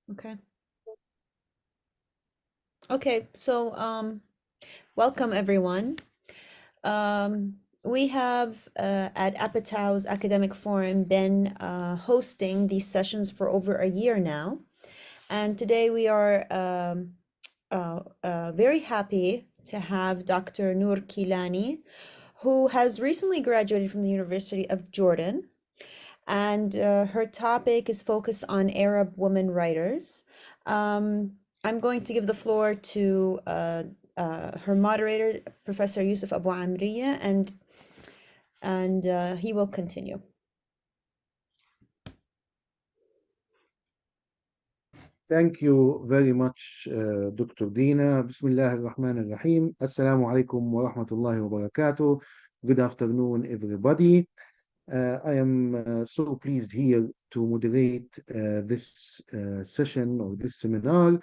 Okay. Okay, so welcome everyone. We have at Apatow's Academic Forum been hosting these sessions for over a year now. And today we are very happy to have Dr. Nour Kailani, who has recently graduated from the University of Jordan. And her topic is focused on Arab women writers. I'm going to give the floor to her moderator, Professor Yousef Abu Amrieh, and he will continue. Thank you very much, Dr. Dina. Bismillah ar-Rahman ar-Rahim. Assalamu alaikum wa rahmatullahi wa barakatuh. Good afternoon, everybody. I am so pleased here to moderate this session or this seminar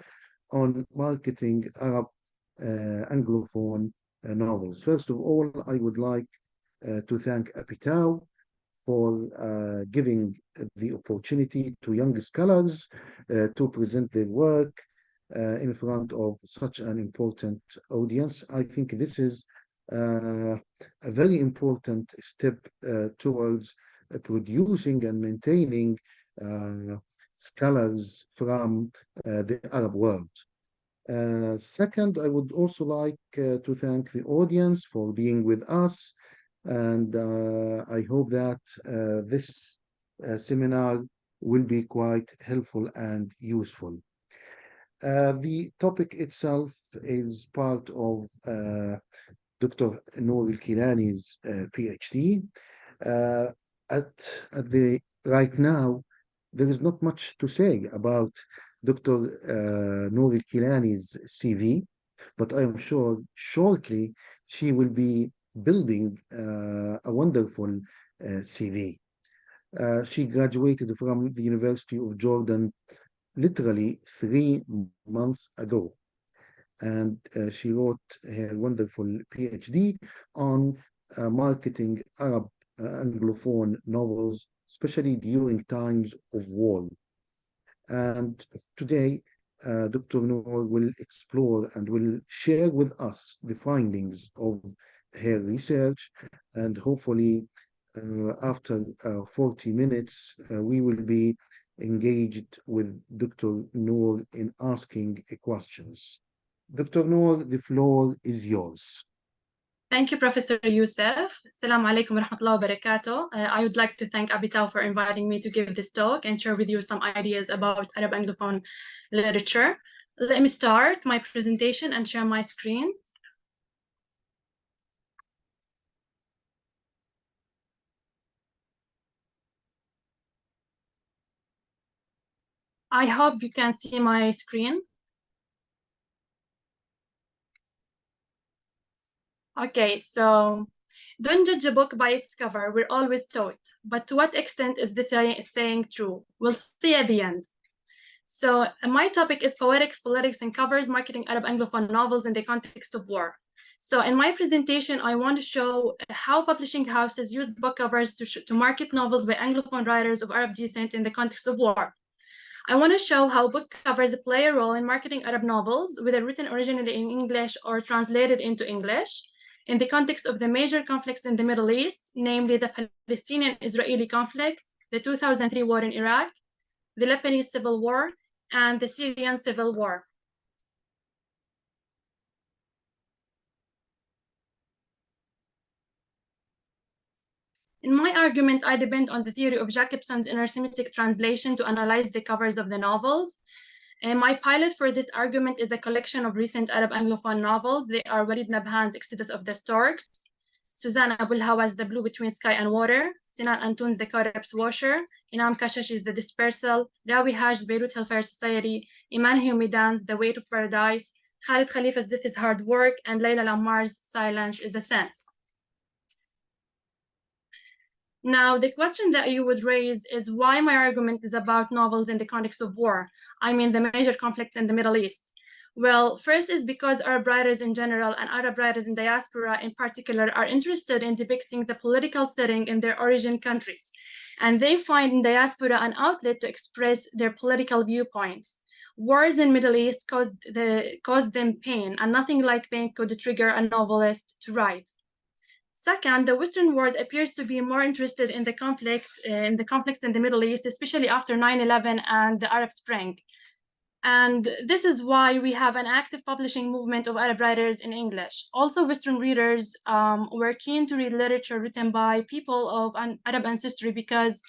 on marketing Arab Anglophone novels. First of all, I would like to thank Apitow for giving the opportunity to young scholars to present their work in front of such an important audience. I think this is a very important step towards producing and maintaining scholars from the Arab world. Second, I would also like to thank the audience for being with us, and I hope that this seminar will be quite helpful and useful. The topic itself is part of Dr. Nour Kailani's PhD. Uh, at the right now, there is not much to say about Dr. Nour Kailani's CV, but I am sure shortly she will be building a wonderful CV. She graduated from the University of Jordan literally 3 months ago, and she wrote her wonderful PhD on marketing Arab Anglophone novels, especially during times of war. And today, Dr. Noor will explore and will share with us the findings of her research. And hopefully, after 40 minutes, we will be engaged with Dr. Noor in asking questions. Dr. Noor, the floor is yours. Thank you, Professor Yousef. Assalamu alaikum wa rahmatullahi wa barakatuh. I would like to thank Apitow for inviting me to give this talk and share with you some ideas about Arab Anglophone literature. Let me start my presentation and share my screen. I hope you can see my screen. Okay, so don't judge a book by its cover, we're always taught. But to what extent is this saying true? We'll see at the end. So my topic is Poetics, Politics, and Covers, Marketing Arab Anglophone Novels in the Context of War. So in my presentation, I want to show how publishing houses use book covers to market novels by Anglophone writers of Arab descent in the context of war. I want to show how book covers play a role in marketing Arab novels, whether written originally in English or translated into English, in the context of the major conflicts in the Middle East, namely the Palestinian-Israeli conflict, the 2003 war in Iraq, the Lebanese Civil War, and the Syrian Civil War. In my argument, I depend on the theory of Jacobson's inner-Semitic translation to analyze the covers of the novels. And my pilot for this argument is a collection of recent Arab Anglophone novels. They are Walid Nabhan's Exodus of the Storks, Suzanne Abul Hawa's The Blue Between Sky and Water, Sinan Antoun's The Corpse Washer, Inam Kashash's The Dispersal, Rawi Haj's Beirut Hellfire Society, Iman Humidan's The Weight of Paradise, Khalid Khalifa's Death is Hard Work, and Layla Lammar's Silence is a Sense. Now, the question that you would raise is why my argument is about novels in the context of war. I mean, the major conflicts in the Middle East. Well, first is because Arab writers in general and Arab writers in diaspora in particular are interested in depicting the political setting in their origin countries. And they find in diaspora an outlet to express their political viewpoints. Wars in Middle East caused them pain, and nothing like pain could trigger a novelist to write. Second, the Western world appears to be more interested in the conflicts in the Middle East, especially after 9/11 and the Arab Spring. And this is why we have an active publishing movement of Arab writers in English. Also, Western readers were keen to read literature written by people of Arab ancestry because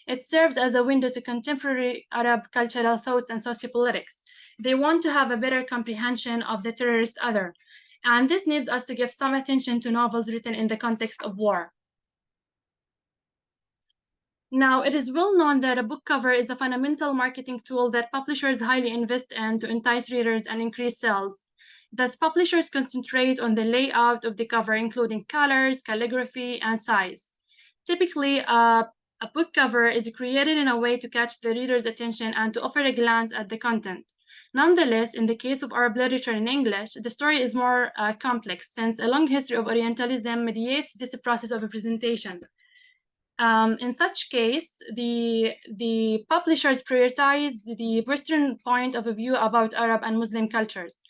it serves as a window to contemporary Arab cultural thoughts and sociopolitics. They want to have a better comprehension of the terrorist other. And this needs us to give some attention to novels written in the context of war. Now, it is well known that a book cover is a fundamental marketing tool that publishers highly invest in to entice readers and increase sales. Thus, publishers concentrate on the layout of the cover, including colors, calligraphy, and size. Typically, a book cover is created in a way to catch the reader's attention and to offer a glance at the content. Nonetheless, in the case of Arab literature in English, the story is more complex, since a long history of Orientalism mediates this process of representation. In such case, the publishers prioritize the Western point of view about Arab and Muslim cultures.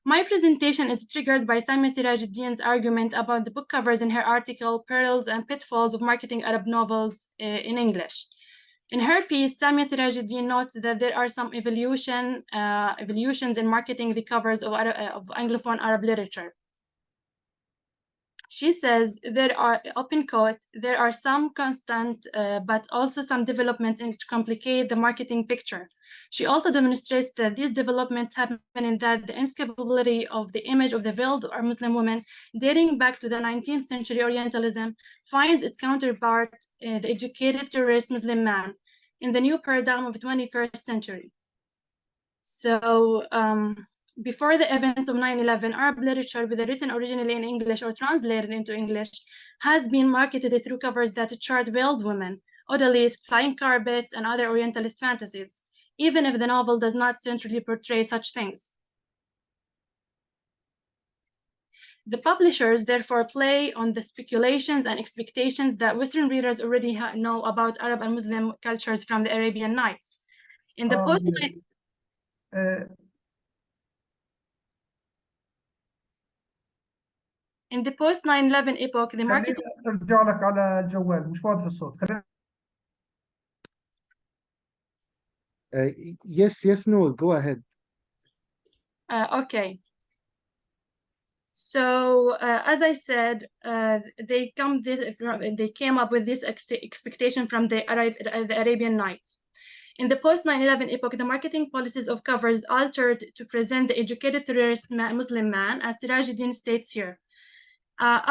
My presentation is triggered by Samia Sirajuddin's argument about the book covers in her article, Perils and Pitfalls of Marketing Arab Novels in English. In her piece, Samia Sirajuddin notes that there are some evolutions in marketing the covers of Anglophone Arab literature. She says there are, open quote, there are some constant, but also some developments to complicate the marketing picture. She also demonstrates that these developments happen in that the inescapability of the image of the veiled or Muslim woman dating back to the 19th century Orientalism finds its counterpart, the educated tourist Muslim man, in the new paradigm of the 21st century. So, before the events of 9/11, Arab literature, whether written originally in English or translated into English, has been marketed through covers that chart veiled women, odalisques, flying carpets, and other Orientalist fantasies, even if the novel does not centrally portray such things. The publishers therefore play on the speculations and expectations that Western readers already know about Arab and Muslim cultures from the Arabian Nights. In the post In the post 9/11 epoch, the market. ارجع لك على الجوال مش واضح الصوت. Yes, Nour, go ahead. Okay. So, as I said, they came up with this expectation from the Arabian Nights. In the post 9/11 epoch, the marketing policies of covers altered to present the educated terrorist Muslim man, as Sirajuddin states here.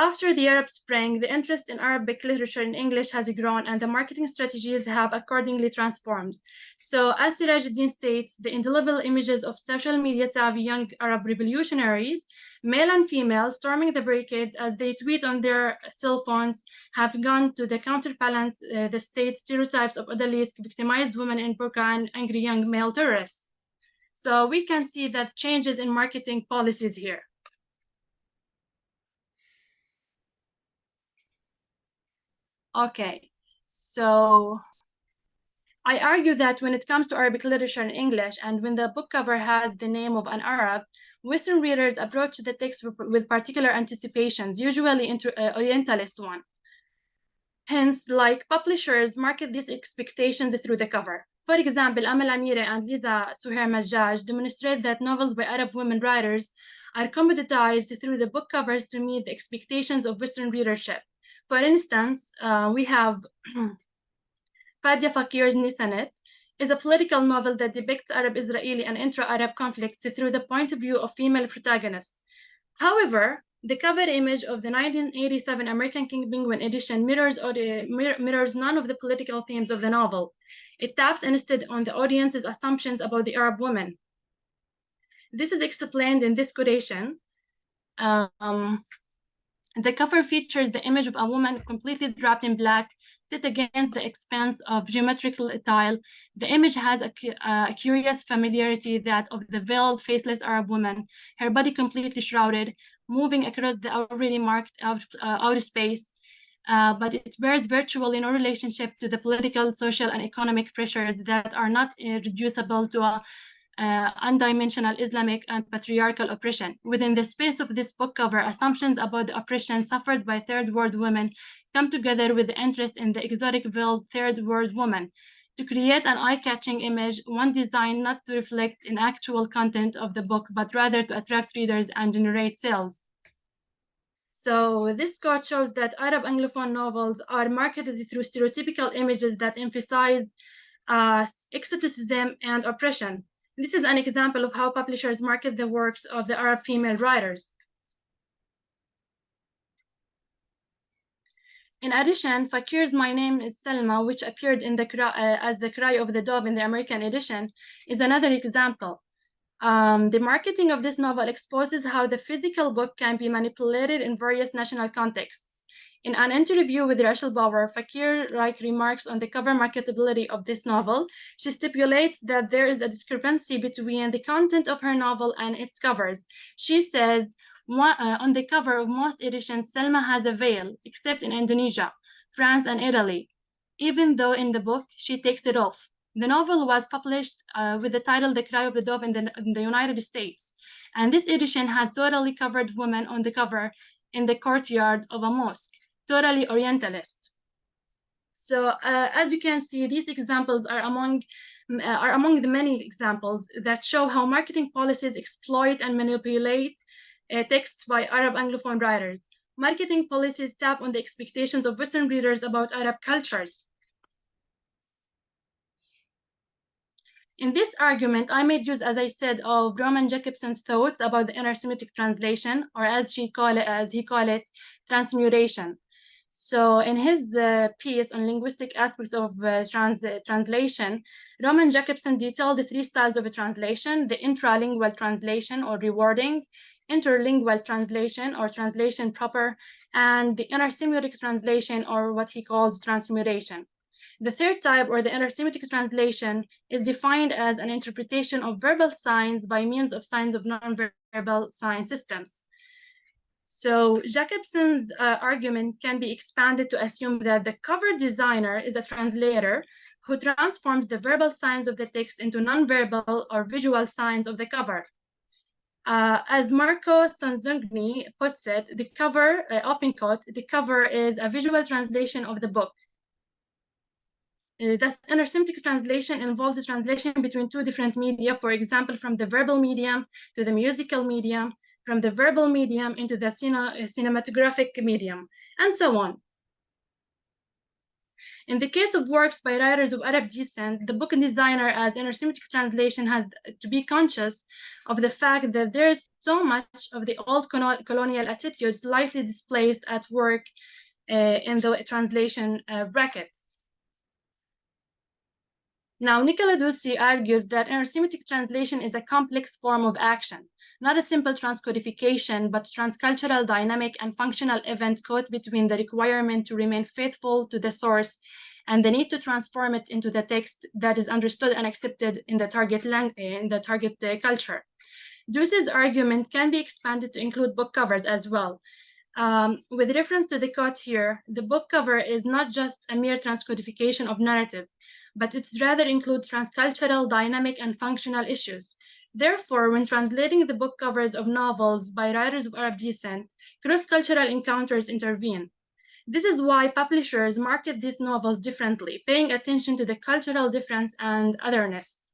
After the Arab Spring, the interest in Arabic literature in English has grown, and the marketing strategies have accordingly transformed. So, as Sirajuddin states, the indelible images of social media savvy young Arab revolutionaries, male and female, storming the barricades as they tweet on their cell phones, have gone to the counterbalance the state stereotypes of odalisque, victimized women in burqa, and angry young male terrorists. So, we can see that changes in marketing policies here. Okay, so I argue that when it comes to Arabic literature in English, and when the book cover has the name of an Arab, Western readers approach the text with particular anticipations, usually Orientalist one. Hence, like publishers market these expectations through the cover. For example, Amrieh and Liza Suhair Majaj demonstrate that novels by Arab women writers are commoditized through the book covers to meet the expectations of Western readership. For instance, we have Fadia Fakir's Nisanet is a political novel that depicts Arab-Israeli and intra-Arab conflicts through the point of view of female protagonists. However, the cover image of the 1987 American King Penguin edition mirrors none of the political themes of the novel. It taps instead on the audience's assumptions about the Arab woman. This is explained in this quotation. The cover features the image of a woman completely draped in black, set against the expanse of geometrical tile. The image has a curious familiarity that of the veiled, faceless Arab woman, her body completely shrouded, moving across the already marked outer space. But it bears virtually no relationship to the political, social, and economic pressures that are not reducible to undimensional Islamic and patriarchal oppression. Within the space of this book cover, assumptions about the oppression suffered by third world women come together with the interest in the exotic veiled third world woman to create an eye-catching image, one designed not to reflect an actual content of the book, but rather to attract readers and generate sales. So this quote shows that Arab Anglophone novels are marketed through stereotypical images that emphasize exoticism and oppression. This is an example of how publishers market the works of the Arab female writers. In addition, Fakir's My Name is Selma, which appeared in as the Cry of the Dove in the American edition, is another example. The marketing of this novel exposes how the physical book can be manipulated in various national contexts. In an interview with Rachel Bauer, Fakir remarks on the cover marketability of this novel. She stipulates that there is a discrepancy between the content of her novel and its covers. She says, on the cover of most editions, Selma has a veil, except in Indonesia, France, and Italy, even though in the book she takes it off. The novel was published with the title The Cry of the Dove in the United States, and this edition had totally covered women on the cover in the courtyard of a mosque, totally Orientalist. So as you can see, these examples are among the many examples that show how marketing policies exploit and manipulate texts by Arab Anglophone writers. Marketing policies tap on the expectations of Western readers about Arab cultures. In this argument, I made use, as I said, of Roman Jacobson's thoughts about the inner Semitic translation, or as he called it, transmutation. So in his piece on linguistic aspects of translation, Roman Jacobson detailed the three styles of a translation: the intralingual translation, or rewarding, interlingual translation, or translation proper, and the inner Semitic translation, or what he calls transmutation. The third type, or the inter-Semitic translation, is defined as an interpretation of verbal signs by means of signs of non-verbal sign systems. So Jacobson's argument can be expanded to assume that the cover designer is a translator who transforms the verbal signs of the text into non-verbal or visual signs of the cover. As Marco Sonzogni puts it, the cover, open quote, the cover is a visual translation of the book. Thus, inter-Semitic translation involves a translation between two different media, for example, from the verbal medium to the musical medium, from the verbal medium into the cinematographic medium, and so on. In the case of works by writers of Arab descent, the book designer as inter-Semitic translation has to be conscious of the fact that there is so much of the old colonial attitude slightly displaced at work in the translation bracket. Now, Nicola Ducey argues that inter-Semitic translation is a complex form of action, not a simple transcodification, but transcultural dynamic and functional event caught between the requirement to remain faithful to the source and the need to transform it into the text that is understood and accepted in the target culture. Ducey's argument can be expanded to include book covers as well. With reference to the quote here, the book cover is not just a mere transcodification of narrative, but it's rather include transcultural, dynamic, and functional issues. Therefore, when translating the book covers of novels by writers of Arab descent, cross-cultural encounters intervene. This is why publishers market these novels differently, paying attention to the cultural difference and otherness.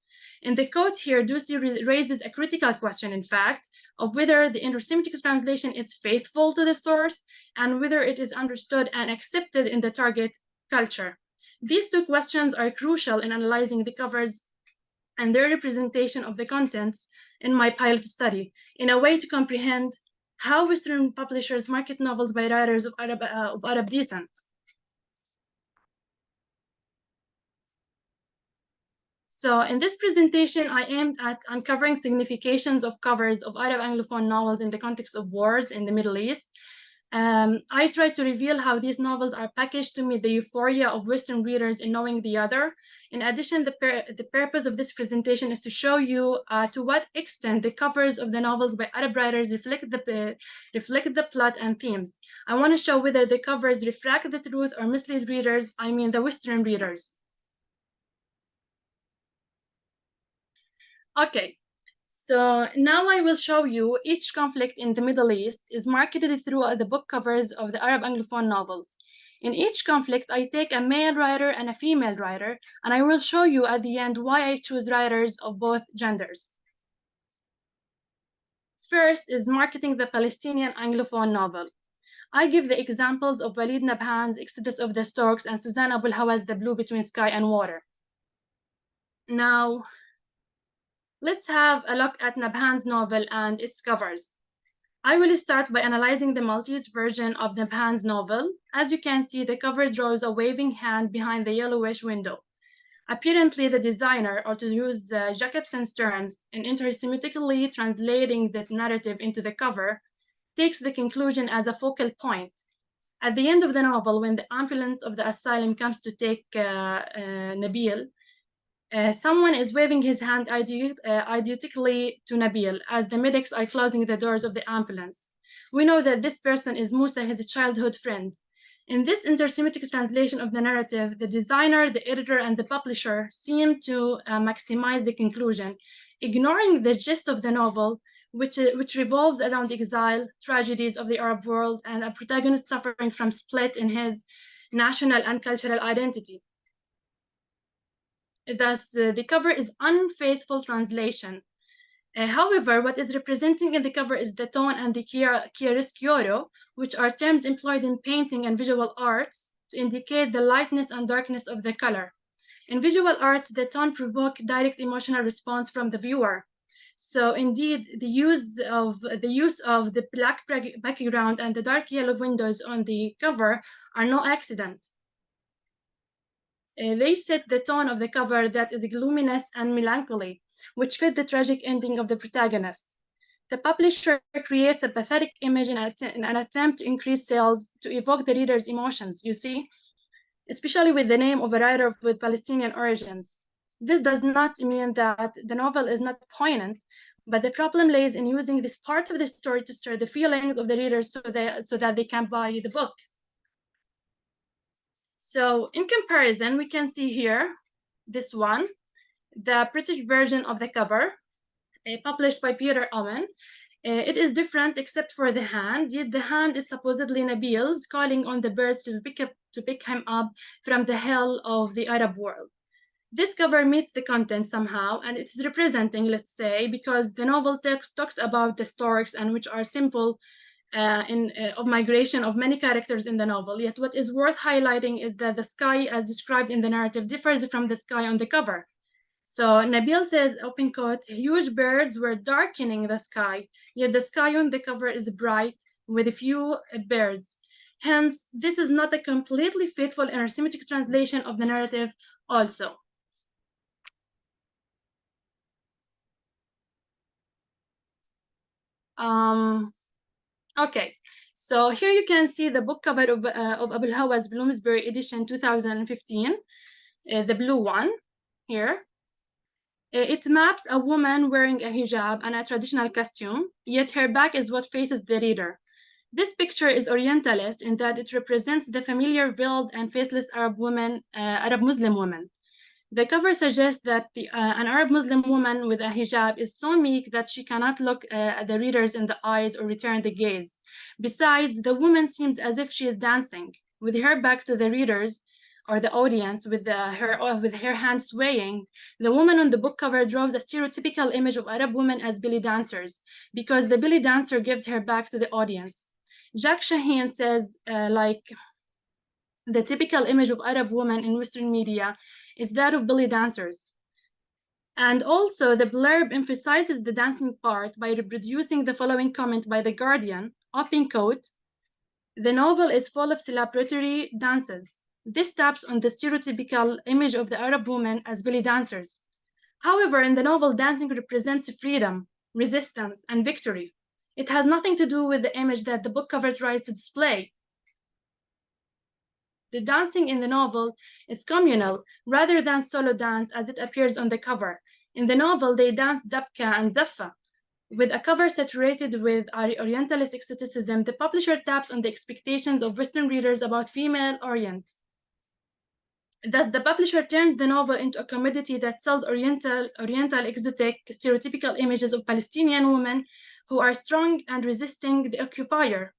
In the quote here, Ducey raises a critical question, in fact, of whether the inter-Semitic translation is faithful to the source and whether it is understood and accepted in the target culture. These two questions are crucial in analyzing the covers and their representation of the contents in my pilot study, in a way to comprehend how Western publishers market novels by writers of Arab descent. So in this presentation, I aimed at uncovering significations of covers of Arab Anglophone novels in the context of wars in the Middle East. I tried to reveal how these novels are packaged to meet the euphoria of Western readers in knowing the other. In addition, the purpose of this presentation is to show you to what extent the covers of the novels by Arab writers reflect the plot and themes. I want to show whether the covers refract the truth or mislead readers, I mean the Western readers. Okay, so now I will show you each conflict in the Middle East is marketed through the book covers of the Arab Anglophone novels. In each conflict, I take a male writer and a female writer, and I will show you at the end why I choose writers of both genders. First is marketing the Palestinian Anglophone novel. I give the examples of Walid Nabhan's Exodus of the Storks and Suzanne Abu Hawa's The Blue Between Sky and Water. Now, let's have a look at Nabhan's novel and its covers. I will start by analyzing the Maltese version of Nabhan's novel. As you can see, the cover draws a waving hand behind the yellowish window. Apparently, the designer, or to use Jacobson's terms, in intersemitically translating the narrative into the cover, takes the conclusion as a focal point. At the end of the novel, when the ambulance of the asylum comes to take Nabil, someone is waving his hand idiotically to Nabil as the medics are closing the doors of the ambulance. We know that this person is Musa, his childhood friend. In this intersemitic translation of the narrative, the designer, the editor, and the publisher seem to maximize the conclusion, ignoring the gist of the novel, which revolves around exile, tragedies of the Arab world, and a protagonist suffering from split in his national and cultural identity. Thus, the cover is unfaithful translation. However, what is representing in the cover is the tone and the chiaroscuro, which are terms employed in painting and visual arts to indicate the lightness and darkness of the color. In visual arts, the tone provokes direct emotional response from the viewer. So indeed, the use of the black background and the dark yellow windows on the cover are no accident. They set the tone of the cover that is gloominess and melancholy, which fit the tragic ending of the protagonist. The publisher creates a pathetic image in an attempt to increase sales to evoke the reader's emotions, you see, especially with the name of a writer with Palestinian origins. This does not mean that the novel is not poignant, but the problem lays in using this part of the story to stir the feelings of the readers so that they can buy the book. So in comparison, we can see here, this one, the British version of the cover, published by Peter Owen. It is different except for the hand, yet the hand is supposedly Nabil's, calling on the birds to pick him up from the hell of the Arab world. This cover meets the content somehow, and it's representing, let's say, because the novel talks about the storks, and which are simple of migration of many characters in the novel. Yet what is worth highlighting is that the sky, as described in the narrative, differs from the sky on the cover. So Nabil says, open quote, huge birds were darkening the sky, yet the sky on the cover is bright with a few birds. Hence, this is not a completely faithful intersemitic translation of the narrative also. Okay, so here you can see the book cover of Abu Hawa's Bloomsbury edition 2015, the blue one here. It maps a woman wearing a hijab and a traditional costume, yet her back is what faces the reader. This picture is Orientalist in that it represents the familiar veiled and faceless Arab Muslim woman. The cover suggests that an Arab Muslim woman with a hijab is so meek that she cannot look at the readers in the eyes or return the gaze. Besides, the woman seems as if she is dancing, with her back to the readers or the audience, with her hands swaying. The woman on the book cover draws a stereotypical image of Arab women as belly dancers, because the belly dancer gives her back to the audience. Jack Shaheen says, the typical image of Arab women in Western media is that of belly dancers. And also, the blurb emphasizes the dancing part by reproducing the following comment by The Guardian, open quote, the novel is full of celebratory dances. This taps on the stereotypical image of the Arab woman as belly dancers. However, in the novel, dancing represents freedom, resistance, and victory. It has nothing to do with the image that the book cover tries to display. The dancing in the novel is communal rather than solo dance as it appears on the cover. In the novel, they dance dabka and zaffa. With a cover saturated with Orientalist exoticism, the publisher taps on the expectations of Western readers about female Orient. Thus, the publisher turns the novel into a commodity that sells oriental, exotic, stereotypical images of Palestinian women who are strong and resisting the occupier.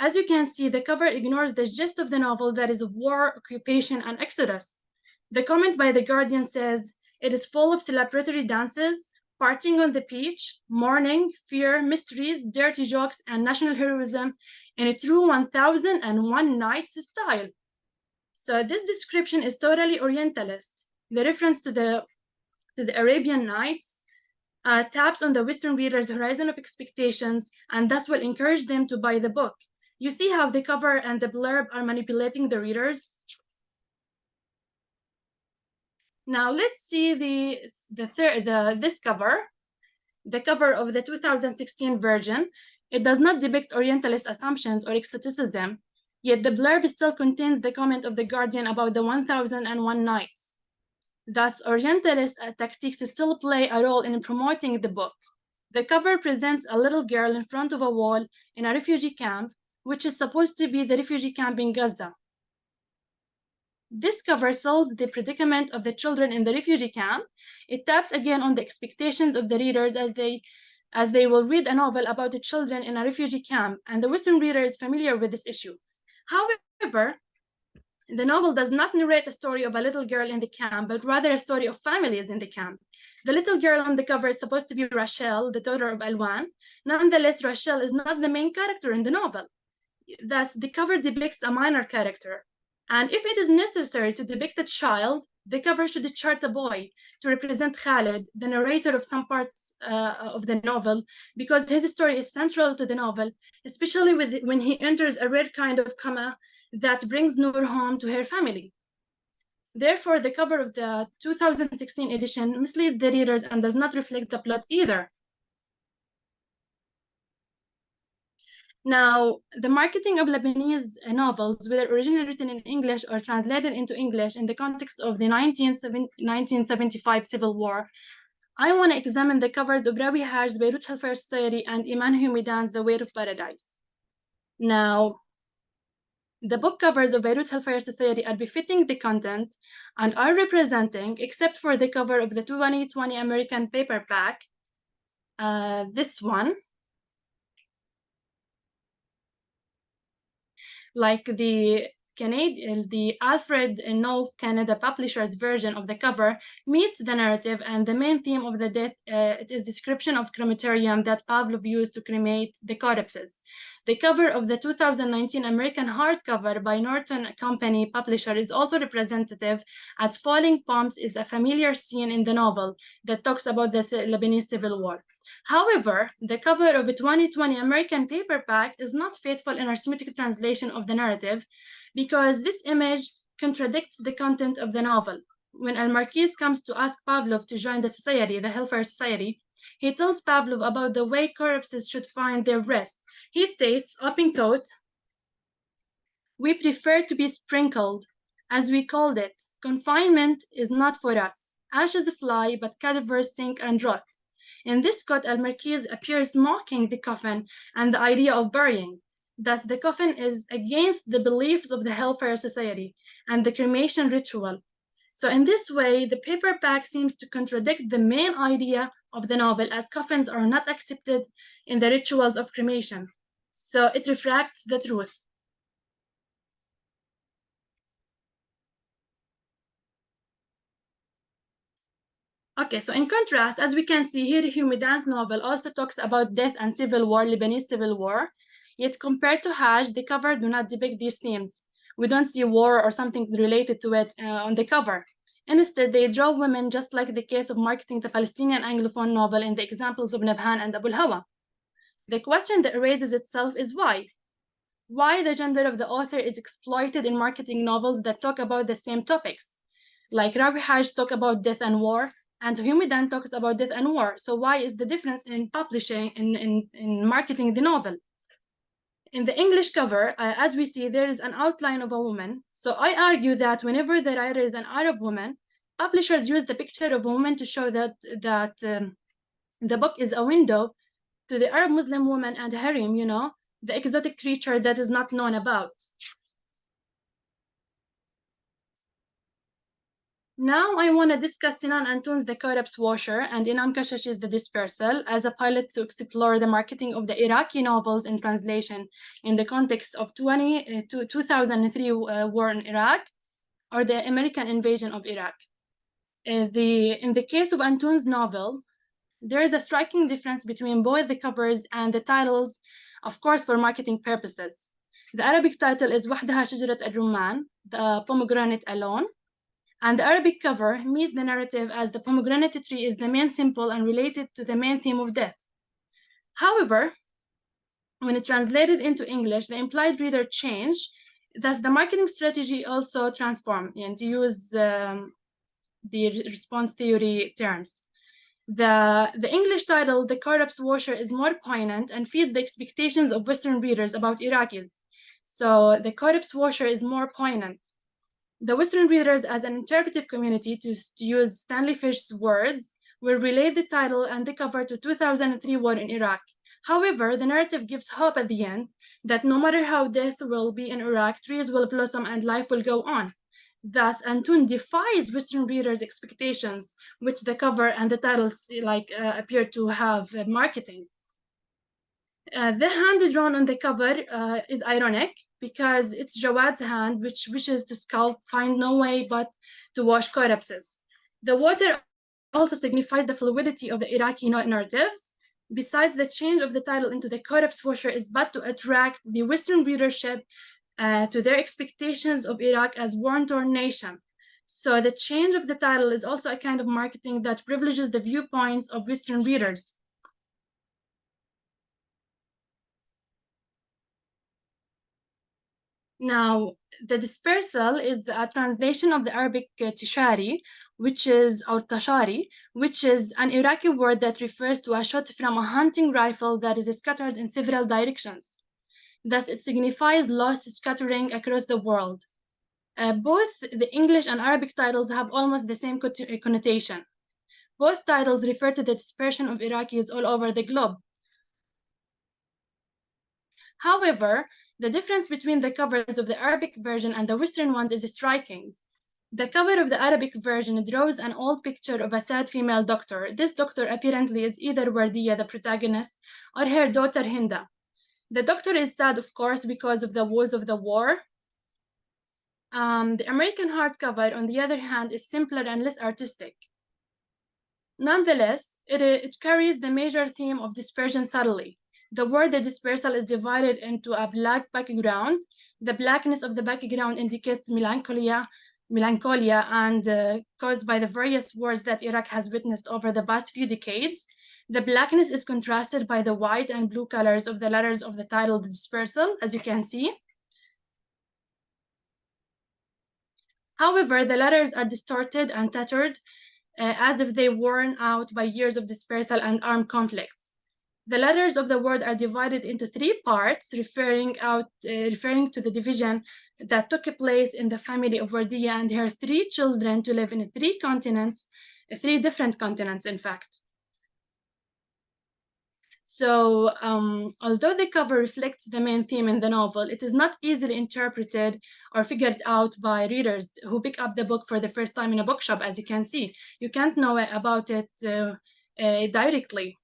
As you can see, the cover ignores the gist of the novel, that is of war, occupation, and exodus. The comment by The Guardian says, "It is full of celebratory dances, partying on the beach, mourning, fear, mysteries, dirty jokes, and national heroism in a true 1001 Nights style." So this description is totally Orientalist. The reference to the Arabian Nights taps on the Western reader's horizon of expectations and thus will encourage them to buy the book. You see how the cover and the blurb are manipulating the readers? Now let's see this cover, the cover of the 2016 version. It does not depict Orientalist assumptions or exoticism, yet the blurb still contains the comment of The Guardian about the 1001 Nights. Thus, Orientalist tactics still play a role in promoting the book. The cover presents a little girl in front of a wall in a refugee camp, which is supposed to be the refugee camp in Gaza. This cover sells the predicament of the children in the refugee camp. It taps again on the expectations of the readers as they will read a novel about the children in a refugee camp, and the Western reader is familiar with this issue. However, the novel does not narrate a story of a little girl in the camp, but rather a story of families in the camp. The little girl on the cover is supposed to be Rachel, the daughter of Alwan. Nonetheless, Rachel is not the main character in the novel. Thus, the cover depicts a minor character. And if it is necessary to depict a child, the cover should chart a boy to represent Khalid, the narrator of some parts of the novel, because his story is central to the novel, especially when he enters a rare kind of coma that brings Nour home to her family. Therefore, the cover of the 2016 edition misleads the readers and does not reflect the plot either. Now, the marketing of Lebanese novels, whether originally written in English or translated into English in the context of the 1975 Civil War, I want to examine the covers of Rawi Haj's Beirut Hellfire Society and Iman Humidan's The Weight of Paradise. Now, the book covers of Beirut Hellfire Society are befitting the content and are representing, except for the cover of the 2020 American paperback, this one, like the Alfred Knopf Canada publisher's version of the cover meets the narrative and the main theme of the death. It is description of crematorium that Pavlov used to cremate the corpses. The cover of the 2019 American hardcover by Norton Company publisher is also representative, as falling bombs is a familiar scene in the novel that talks about the Lebanese Civil War. However, the cover of a 2020 American paperback is not faithful in our Semitic translation of the narrative because this image contradicts the content of the novel. When Al-Marquis comes to ask Pavlov to join the society, the Hellfire Society, he tells Pavlov about the way corpses should find their rest. He states, open quote, "We prefer to be sprinkled, as we called it. Confinement is not for us. Ashes fly, but cadavers sink and rot." In this quote, Al-Marquis appears mocking the coffin and the idea of burying. Thus, the coffin is against the beliefs of the Hellfire Society and the cremation ritual. So in this way, the paperback seems to contradict the main idea of the novel, as coffins are not accepted in the rituals of cremation. So it refracts the truth. Okay, so in contrast, as we can see here, Humidan's novel also talks about death and civil war, Lebanese civil war. Yet compared to Hajj, the cover do not depict these themes. We don't see war or something related to it on the cover. Instead, they draw women just like the case of marketing the Palestinian Anglophone novel in the examples of Nabhan and Abu al-Hawa. The question that raises itself is why? Why the gender of the author is exploited in marketing novels that talk about the same topics? Like Rawi Hajj talk about death and war, and Humidan talks about death and war. So why is the difference in publishing, in marketing the novel? In the English cover, as we see, there is an outline of a woman. So I argue that whenever the writer is an Arab woman, publishers use the picture of a woman to show that the book is a window to the Arab Muslim woman and harem, you know, the exotic creature that is not known about. Now I want to discuss Sinan Antoun's The Corpse Washer and Inam Kashash's The Dispersal as a pilot to explore the marketing of the Iraqi novels in translation in the context of 2003 war in Iraq, or the American invasion of Iraq. In the case of Antoun's novel, there is a striking difference between both the covers and the titles, of course, for marketing purposes. The Arabic title is وحدها شجرة الرمان, the pomegranate alone, and the Arabic cover meets the narrative as the pomegranate tree is the main symbol and related to the main theme of death. However, when it translated into English, the implied reader changed, thus the marketing strategy also transformed, and to use the response theory terms. The English title, The Corpse Washer, is more poignant and feeds the expectations of Western readers about Iraqis. So the Corpse Washer is more poignant. The Western readers, as an interpretive community, to use Stanley Fish's words, will relate the title and the cover to 2003 war in Iraq. However, the narrative gives hope at the end that no matter how death will be in Iraq, trees will blossom and life will go on. Thus, Antoun defies Western readers' expectations, which the cover and the titles appear to have marketing. The hand drawn on the cover is ironic because it's Jawad's hand, which wishes to sculpt, find no way but to wash corpses. The water also signifies the fluidity of the Iraqi narratives. Besides, the change of the title into The Corpse Washer is but to attract the Western readership to their expectations of Iraq as war-torn nation. So the change of the title is also a kind of marketing that privileges the viewpoints of Western readers. Now, the dispersal is a translation of the Arabic tishari, or tashari, which is an Iraqi word that refers to a shot from a hunting rifle that is scattered in several directions. Thus, it signifies loss scattering across the world. Both the English and Arabic titles have almost the same connotation. Both titles refer to the dispersion of Iraqis all over the globe. However, the difference between the covers of the Arabic version and the Western ones is striking. The cover of the Arabic version draws an old picture of a sad female doctor. This doctor apparently is either Wardiya, the protagonist, or her daughter Hinda. The doctor is sad, of course, because of the woes of the war. The American hardcover, on the other hand, is simpler and less artistic. Nonetheless, it carries the major theme of dispersion subtly. The word the dispersal is divided into a black background. The blackness of the background indicates melancholia and caused by the various wars that Iraq has witnessed over the past few decades. The blackness is contrasted by the white and blue colors of the letters of the title, The Dispersal, as you can see. However, the letters are distorted and tattered as if they worn out by years of dispersal and armed conflicts. The letters of the word are divided into three parts, referring to the division that took place in the family of Wardiya and her three children to live in three different continents, in fact. So, although the cover reflects the main theme in the novel, it is not easily interpreted or figured out by readers who pick up the book for the first time in a bookshop, as you can see. You can't know about it directly.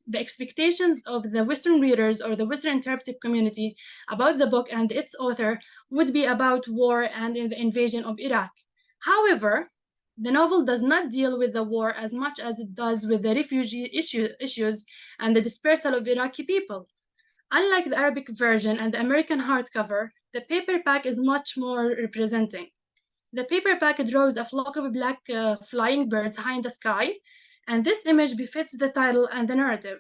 The expectations of the Western readers or the Western interpretive community about the book and its author would be about war and the invasion of Iraq. However, the novel does not deal with the war as much as it does with the refugee issues and the dispersal of Iraqi people. Unlike the Arabic version and the American hardcover, the paperback is much more representing. The paperback draws a flock of black flying birds high in the sky, and this image befits the title and the narrative.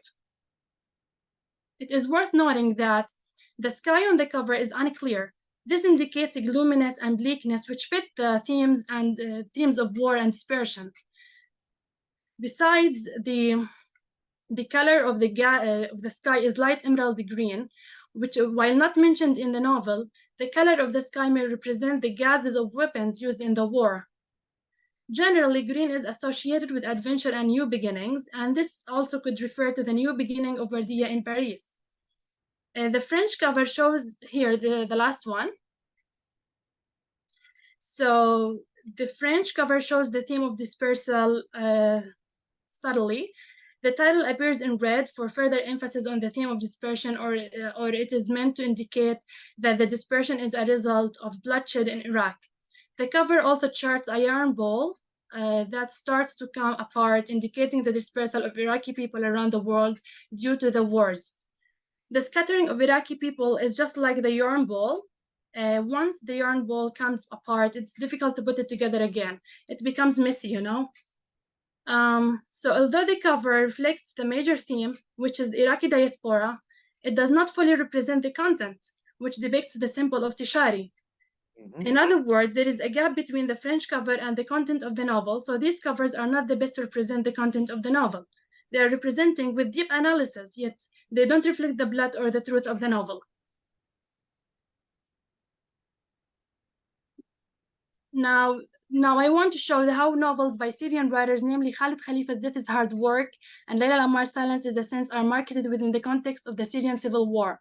It is worth noting that the sky on the cover is unclear. This indicates gloominess and bleakness, which fit the themes of war and dispersion. Besides, the color of the sky is light emerald green, which, while not mentioned in the novel, the color of the sky may represent the gases of weapons used in the war. Generally, green is associated with adventure and new beginnings, and this also could refer to the new beginning of Wardiya in Paris. The French cover shows here the last one. So the French cover shows the theme of dispersal subtly. The title appears in red for further emphasis on the theme of dispersion, or it is meant to indicate that the dispersion is a result of bloodshed in Iraq. The cover also charts a yarn ball that starts to come apart, indicating the dispersal of Iraqi people around the world due to the wars. The scattering of Iraqi people is just like the yarn ball. Once the yarn ball comes apart, it's difficult to put it together again. It becomes messy, you know? So although the cover reflects the major theme, which is the Iraqi diaspora, it does not fully represent the content, which depicts the symbol of Tishari. In other words, there is a gap between the French cover and the content of the novel, so these covers are not the best to represent the content of the novel. They are representing with deep analysis, yet they don't reflect the blood or the truth of the novel. Now I want to show how novels by Syrian writers, namely Khalid Khalifa's Death is Hard Work and Layla Lammar's Silence is a Sense, are marketed within the context of the Syrian civil war.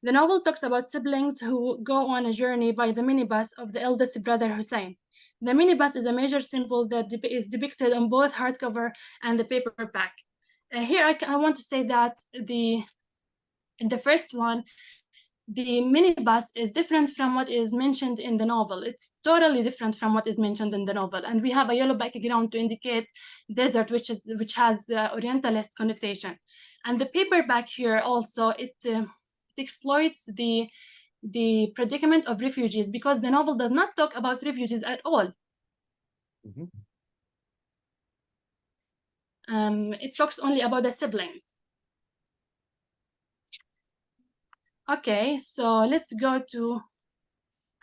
The novel talks about siblings who go on a journey by the minibus of the eldest brother Hussein. The minibus is a major symbol that is depicted on both hardcover and the paperback. Here I want to say that in the first one, the minibus is different from what is mentioned in the novel. It's totally different from what is mentioned in the novel. And we have a yellow background to indicate desert, which has the Orientalist connotation. And the paperback here also, it exploits the predicament of refugees, because the novel does not talk about refugees at all. It talks only about the siblings. Okay, so let's go to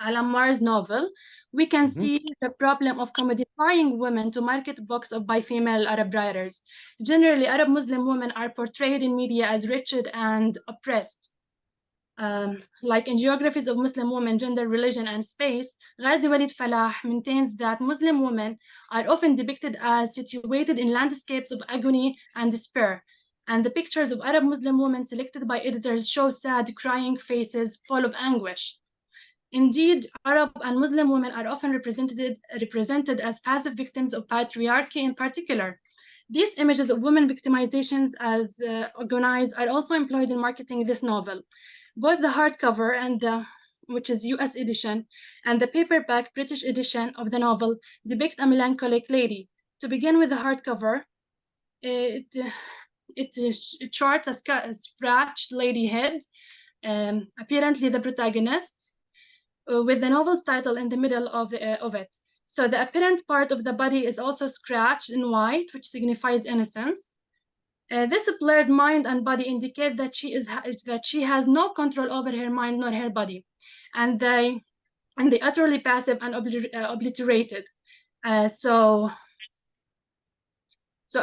Lammar's novel. We can see the problem of commodifying women to market books by female Arab writers. Generally, Arab Muslim women are portrayed in media as wretched and oppressed. Like in Geographies of Muslim Women, Gender, Religion, and Space, Ghazi Walid Falah maintains that Muslim women are often depicted as situated in landscapes of agony and despair, and the pictures of Arab Muslim women selected by editors show sad, crying faces full of anguish. Indeed, Arab and Muslim women are often represented as passive victims of patriarchy in particular. These images of women victimizations as organized are also employed in marketing this novel. Both the hardcover and which is US edition, and the paperback British edition of the novel depict a melancholic lady. To begin with the hardcover, it charts a scratched lady head, apparently the protagonist, with the novel's title in the middle of it. So the apparent part of the body is also scratched in white, which signifies innocence. This blurred mind and body indicate that she has no control over her mind nor her body, and they utterly passive and obliterated. So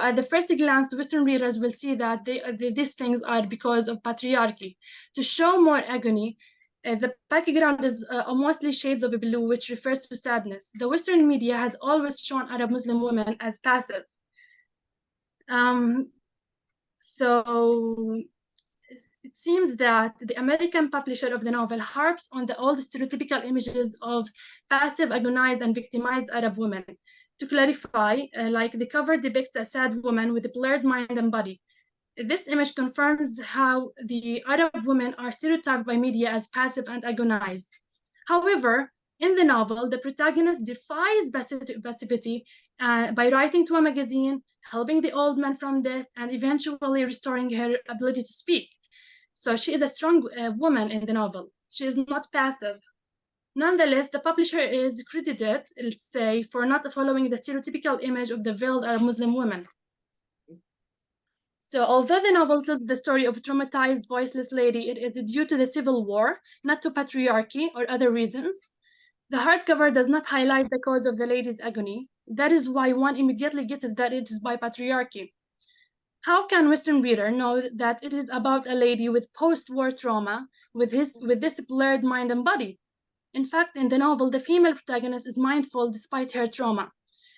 at the first glance, Western readers will see that these things are because of patriarchy. To show more agony, the background is mostly shades of blue, which refers to sadness. The Western media has always shown Arab Muslim women as passive. So it seems that the American publisher of the novel harps on the old stereotypical images of passive, agonized, and victimized Arab women. To clarify, like the cover depicts a sad woman with a blurred mind and body. This image confirms how the Arab women are stereotyped by media as passive and agonized. However, in the novel, the protagonist defies passivity by writing to a magazine, helping the old man from death, and eventually restoring her ability to speak. So she is a strong woman in the novel. She is not passive. Nonetheless, the publisher is credited, let's say, for not following the stereotypical image of the veiled Arab Muslim woman. So although the novel tells the story of a traumatized, voiceless lady, it is due to the civil war, not to patriarchy or other reasons. The hardcover does not highlight the cause of the lady's agony. That is why one immediately guesses that it is by patriarchy. How can Western reader know that it is about a lady with post-war trauma with this blurred mind and body? In fact, in the novel, the female protagonist is mindful despite her trauma,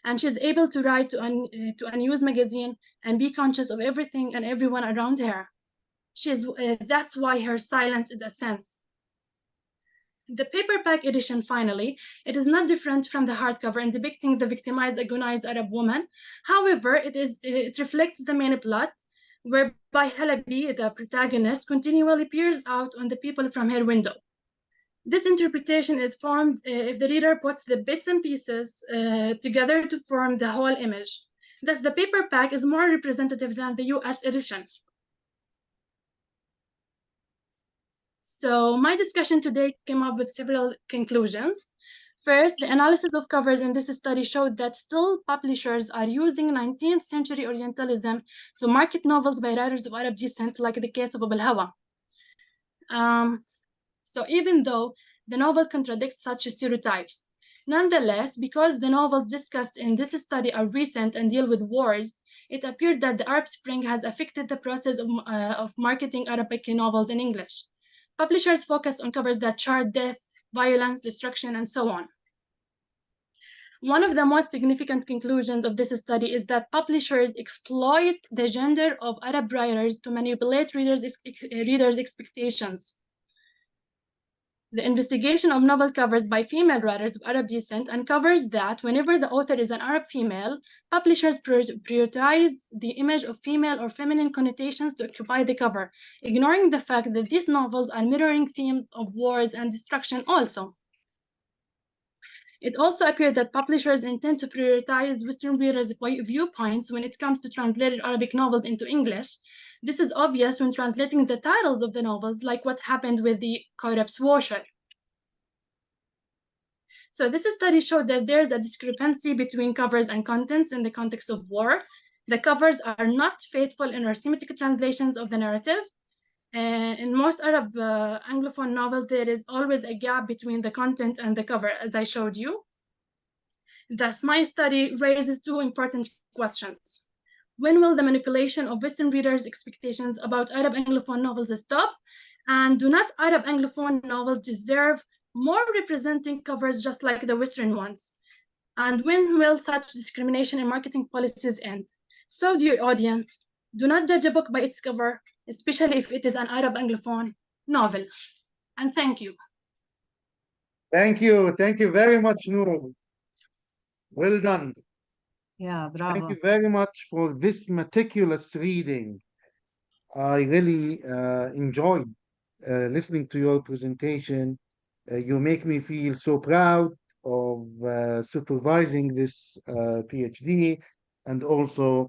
and she's able to write to a news magazine and be conscious of everything and everyone around her. That's why her silence is a sense. The paperback edition, finally, it is not different from the hardcover in depicting the victimized, agonized Arab woman. However, it reflects the main plot, whereby Halabi, the protagonist, continually peers out on the people from her window. This interpretation is formed if the reader puts the bits and pieces together to form the whole image. Thus, the paperback is more representative than the US edition. So my discussion today came up with several conclusions. First, the analysis of covers in this study showed that still publishers are using 19th century Orientalism to market novels by writers of Arab descent, like the case of Abu al-Hawa. So even though the novel contradicts such stereotypes, nonetheless, because the novels discussed in this study are recent and deal with wars, it appeared that the Arab Spring has affected the process of marketing Arabic novels in English. Publishers focus on covers that chart death, violence, destruction, and so on. One of the most significant conclusions of this study is that publishers exploit the gender of Arab writers to manipulate readers' expectations. The investigation of novel covers by female writers of Arab descent uncovers that whenever the author is an Arab female, publishers prioritize the image of female or feminine connotations to occupy the cover, ignoring the fact that these novels are mirroring themes of wars and destruction also. It also appeared that publishers intend to prioritize Western readers' viewpoints when it comes to translated Arabic novels into English. This is obvious when translating the titles of the novels, like what happened with the Corrupt's Washer. So this study showed that there's a discrepancy between covers and contents in the context of war. The covers are not faithful in or Semitic translations of the narrative. In most Arab Anglophone novels, there is always a gap between the content and the cover, as I showed you. Thus, my study raises two important questions. When will the manipulation of Western readers' expectations about Arab Anglophone novels stop? And do not Arab Anglophone novels deserve more representing covers just like the Western ones? And when will such discrimination in marketing policies end? So, dear audience, do not judge a book by its cover, especially if it is an Arab Anglophone novel. And thank you. Thank you. Thank you very much, Nour. Well done. Yeah, bravo. Thank you very much for this meticulous reading. I really enjoyed listening to your presentation. You make me feel so proud of supervising this PhD, and also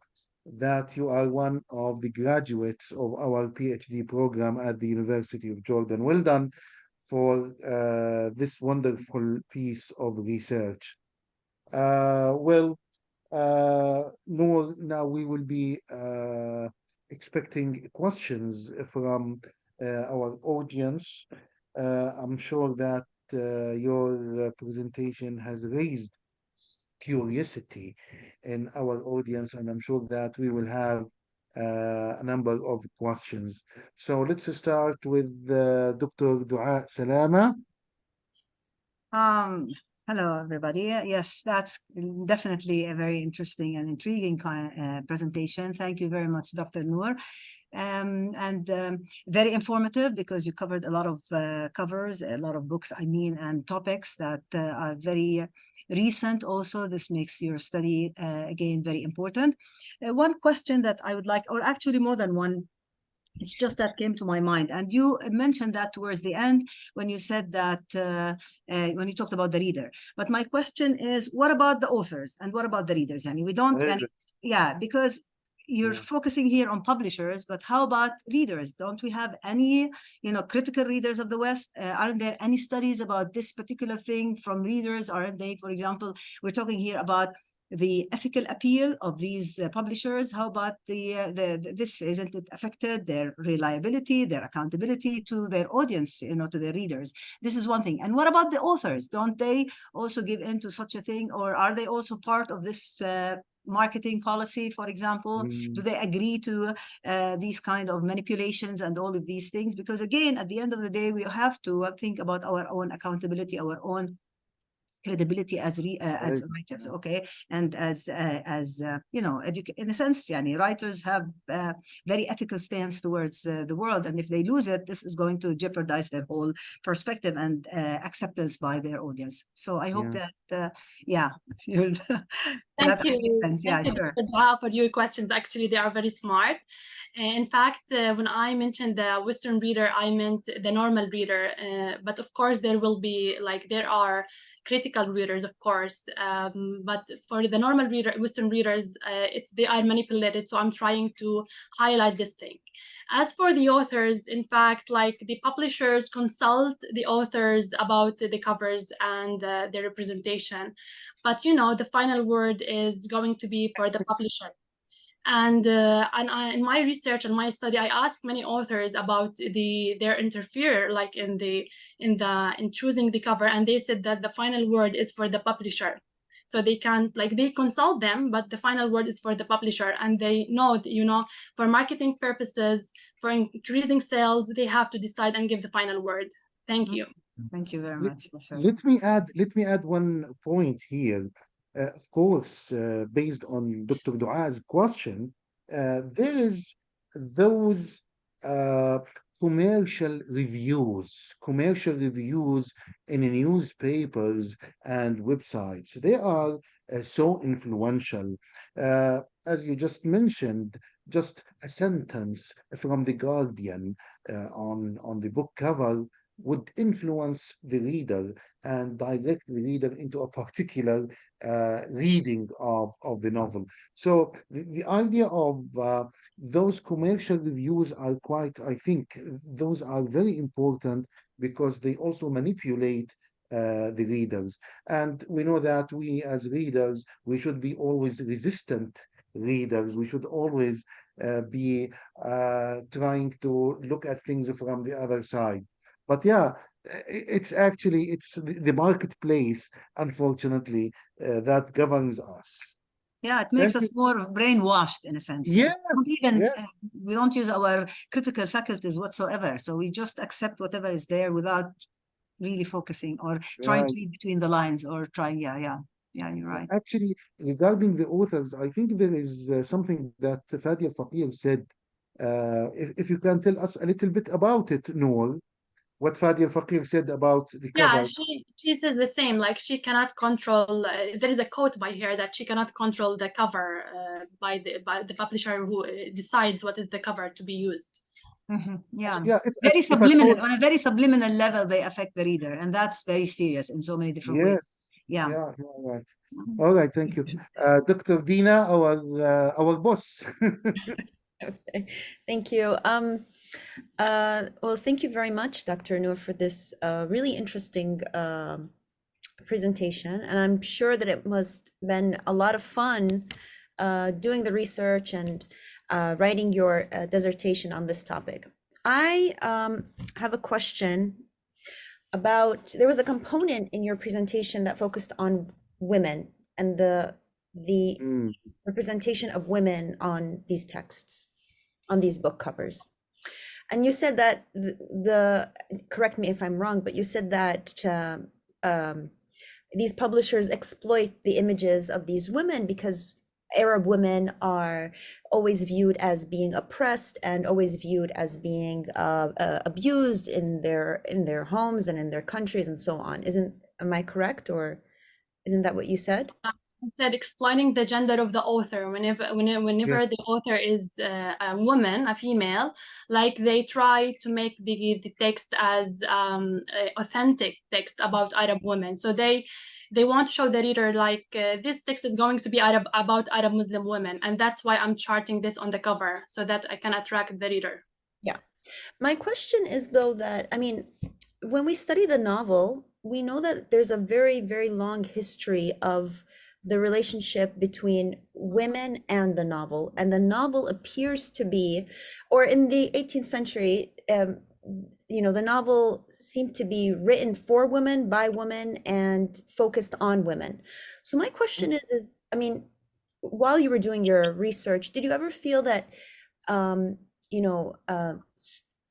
that you are one of the graduates of our PhD program at the University of Jordan. Well done for this wonderful piece of research. Nour, now we will be expecting questions from our audience. I'm sure that your presentation has raised curiosity in our audience, and I'm sure that we will have a number of questions. So let's start with Dr. Dua Salama. Hello, everybody. Yes, that's definitely a very interesting and intriguing presentation. Thank you very much, Dr. Nour. Very informative because you covered a lot of covers, a lot of books, and topics that are very recent also. This makes your study, again, very important. One question that I would like, or actually more than one, it's just that came to my mind. And you mentioned that towards the end when you said that, when you talked about the reader. But my question is, what about the authors and what about the readers? We don't, because you're focusing here on publishers, but how about readers? Don't we have any, critical readers of the West? Aren't there any studies about this particular thing from readers? Aren't they, for example, we're talking here about the ethical appeal of these publishers? How about this? Isn't it affected their reliability, their accountability to their audience, to their readers? This is one thing. And what about the authors? Don't they also give in to such a thing, or are they also part of this marketing policy, for example? Do they agree to these kind of manipulations and all of these things? Because again, at the end of the day, we have to think about our own accountability, our own credibility as Right. writers, okay, and as you know, in a sense, yani, writers have very ethical stance towards the world, and if they lose it, this is going to jeopardize their whole perspective and acceptance by their audience. So I hope Yeah. that yeah, Thank that you. makes sense. Yeah, Thank you, sure. Dr. Dua, for your questions. Actually, they are very smart. In fact, when I mentioned the Western reader, I meant the normal reader. But of course, there will be like there are critical readers, of course. But for the normal reader, Western readers, they are manipulated. So I'm trying to highlight this thing. As for the authors, in fact, like the publishers consult the authors about the covers and the representation. But you know, the final word is going to be for the publisher. And in my research and my study, I asked many authors about their interfere, like in choosing the cover, and they said that the final word is for the publisher. So they can't, like, they consult them, but the final word is for the publisher, and they know that, you know, for marketing purposes, for increasing sales, they have to decide and give the final word. Thank you. Thank you very Let, much. Sure. let me add one point here. Of course, based on Dr. Dua's question, there is those uh, commercial reviews in newspapers and websites. They are so influential. As you just mentioned, just a sentence from The Guardian on the book cover would influence the reader and direct the reader into a particular reading of the novel. So the idea of those commercial reviews are quite, I think, those are very important because they also manipulate the readers. And we know that we as readers, we should be always resistant readers. We should always be trying to look at things from the other side. But yeah, it's actually it's the marketplace, unfortunately, that governs us. Yeah, it makes Thank us you. more brainwashed in a sense. Yes, yes, We don't use our critical faculties whatsoever. So we just accept whatever is there without really focusing or trying to right. read between the lines or trying. Yeah, you're right. Actually, regarding the authors, I think there is something that Fadi al-Faqir said. If you can tell us a little bit about it, Noor, what Fadi al-Faqir said about the Yeah, cover. she says the same. Like she cannot control. There is a quote by her that she cannot control the cover by the publisher who decides what is the cover to be used. Yeah, Yeah, very if a subliminal, quote, on a very subliminal level, they affect the reader, and that's very serious in so many different ways. yes, Yeah. yeah, you're right. All right, thank you. Dr. Dina, our boss. Okay, thank you. Well, thank you very much, Dr. Noor, for this really interesting presentation. And I'm sure that it must been a lot of fun doing the research and writing your dissertation on this topic. I have a question about, there was a component in your presentation that focused on women and the Mm, representation of women on these texts, on these book covers. And you said that correct me if I'm wrong, but you said that these publishers exploit the images of these women because Arab women are always viewed as being oppressed and always viewed as being abused in their homes and in their countries and so on. Am I correct, or isn't that what you said? Said exploiting the gender of the author. Whenever yes, the author is a woman, a female, like they try to make the text as authentic text about Arab women. So they want to show the reader like this text is going to be about Arab Muslim women, and that's why I'm charting this on the cover so that I can attract the reader. Yeah. My question is, though, that, I mean, when we study the novel, we know that there's a very, very long history of the relationship between women and the novel. And the novel appears to be, or in the 18th century, the novel seemed to be written for women, by women, and focused on women. So my question is, I mean, while you were doing your research, did you ever feel that, um, you know,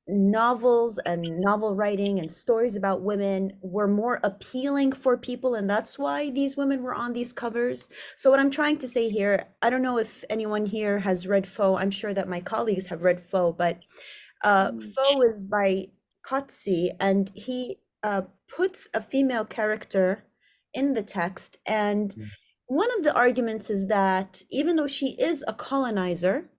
novels and novel writing and stories about women were more appealing for people, and that's why these women were on these covers. So what I'm trying to say here, I don't know if anyone here has read Foe. I'm sure that my colleagues have read Foe, but Foe is by Kotze, and he puts a female character in the text. And one of the arguments is that even though she is a colonizer,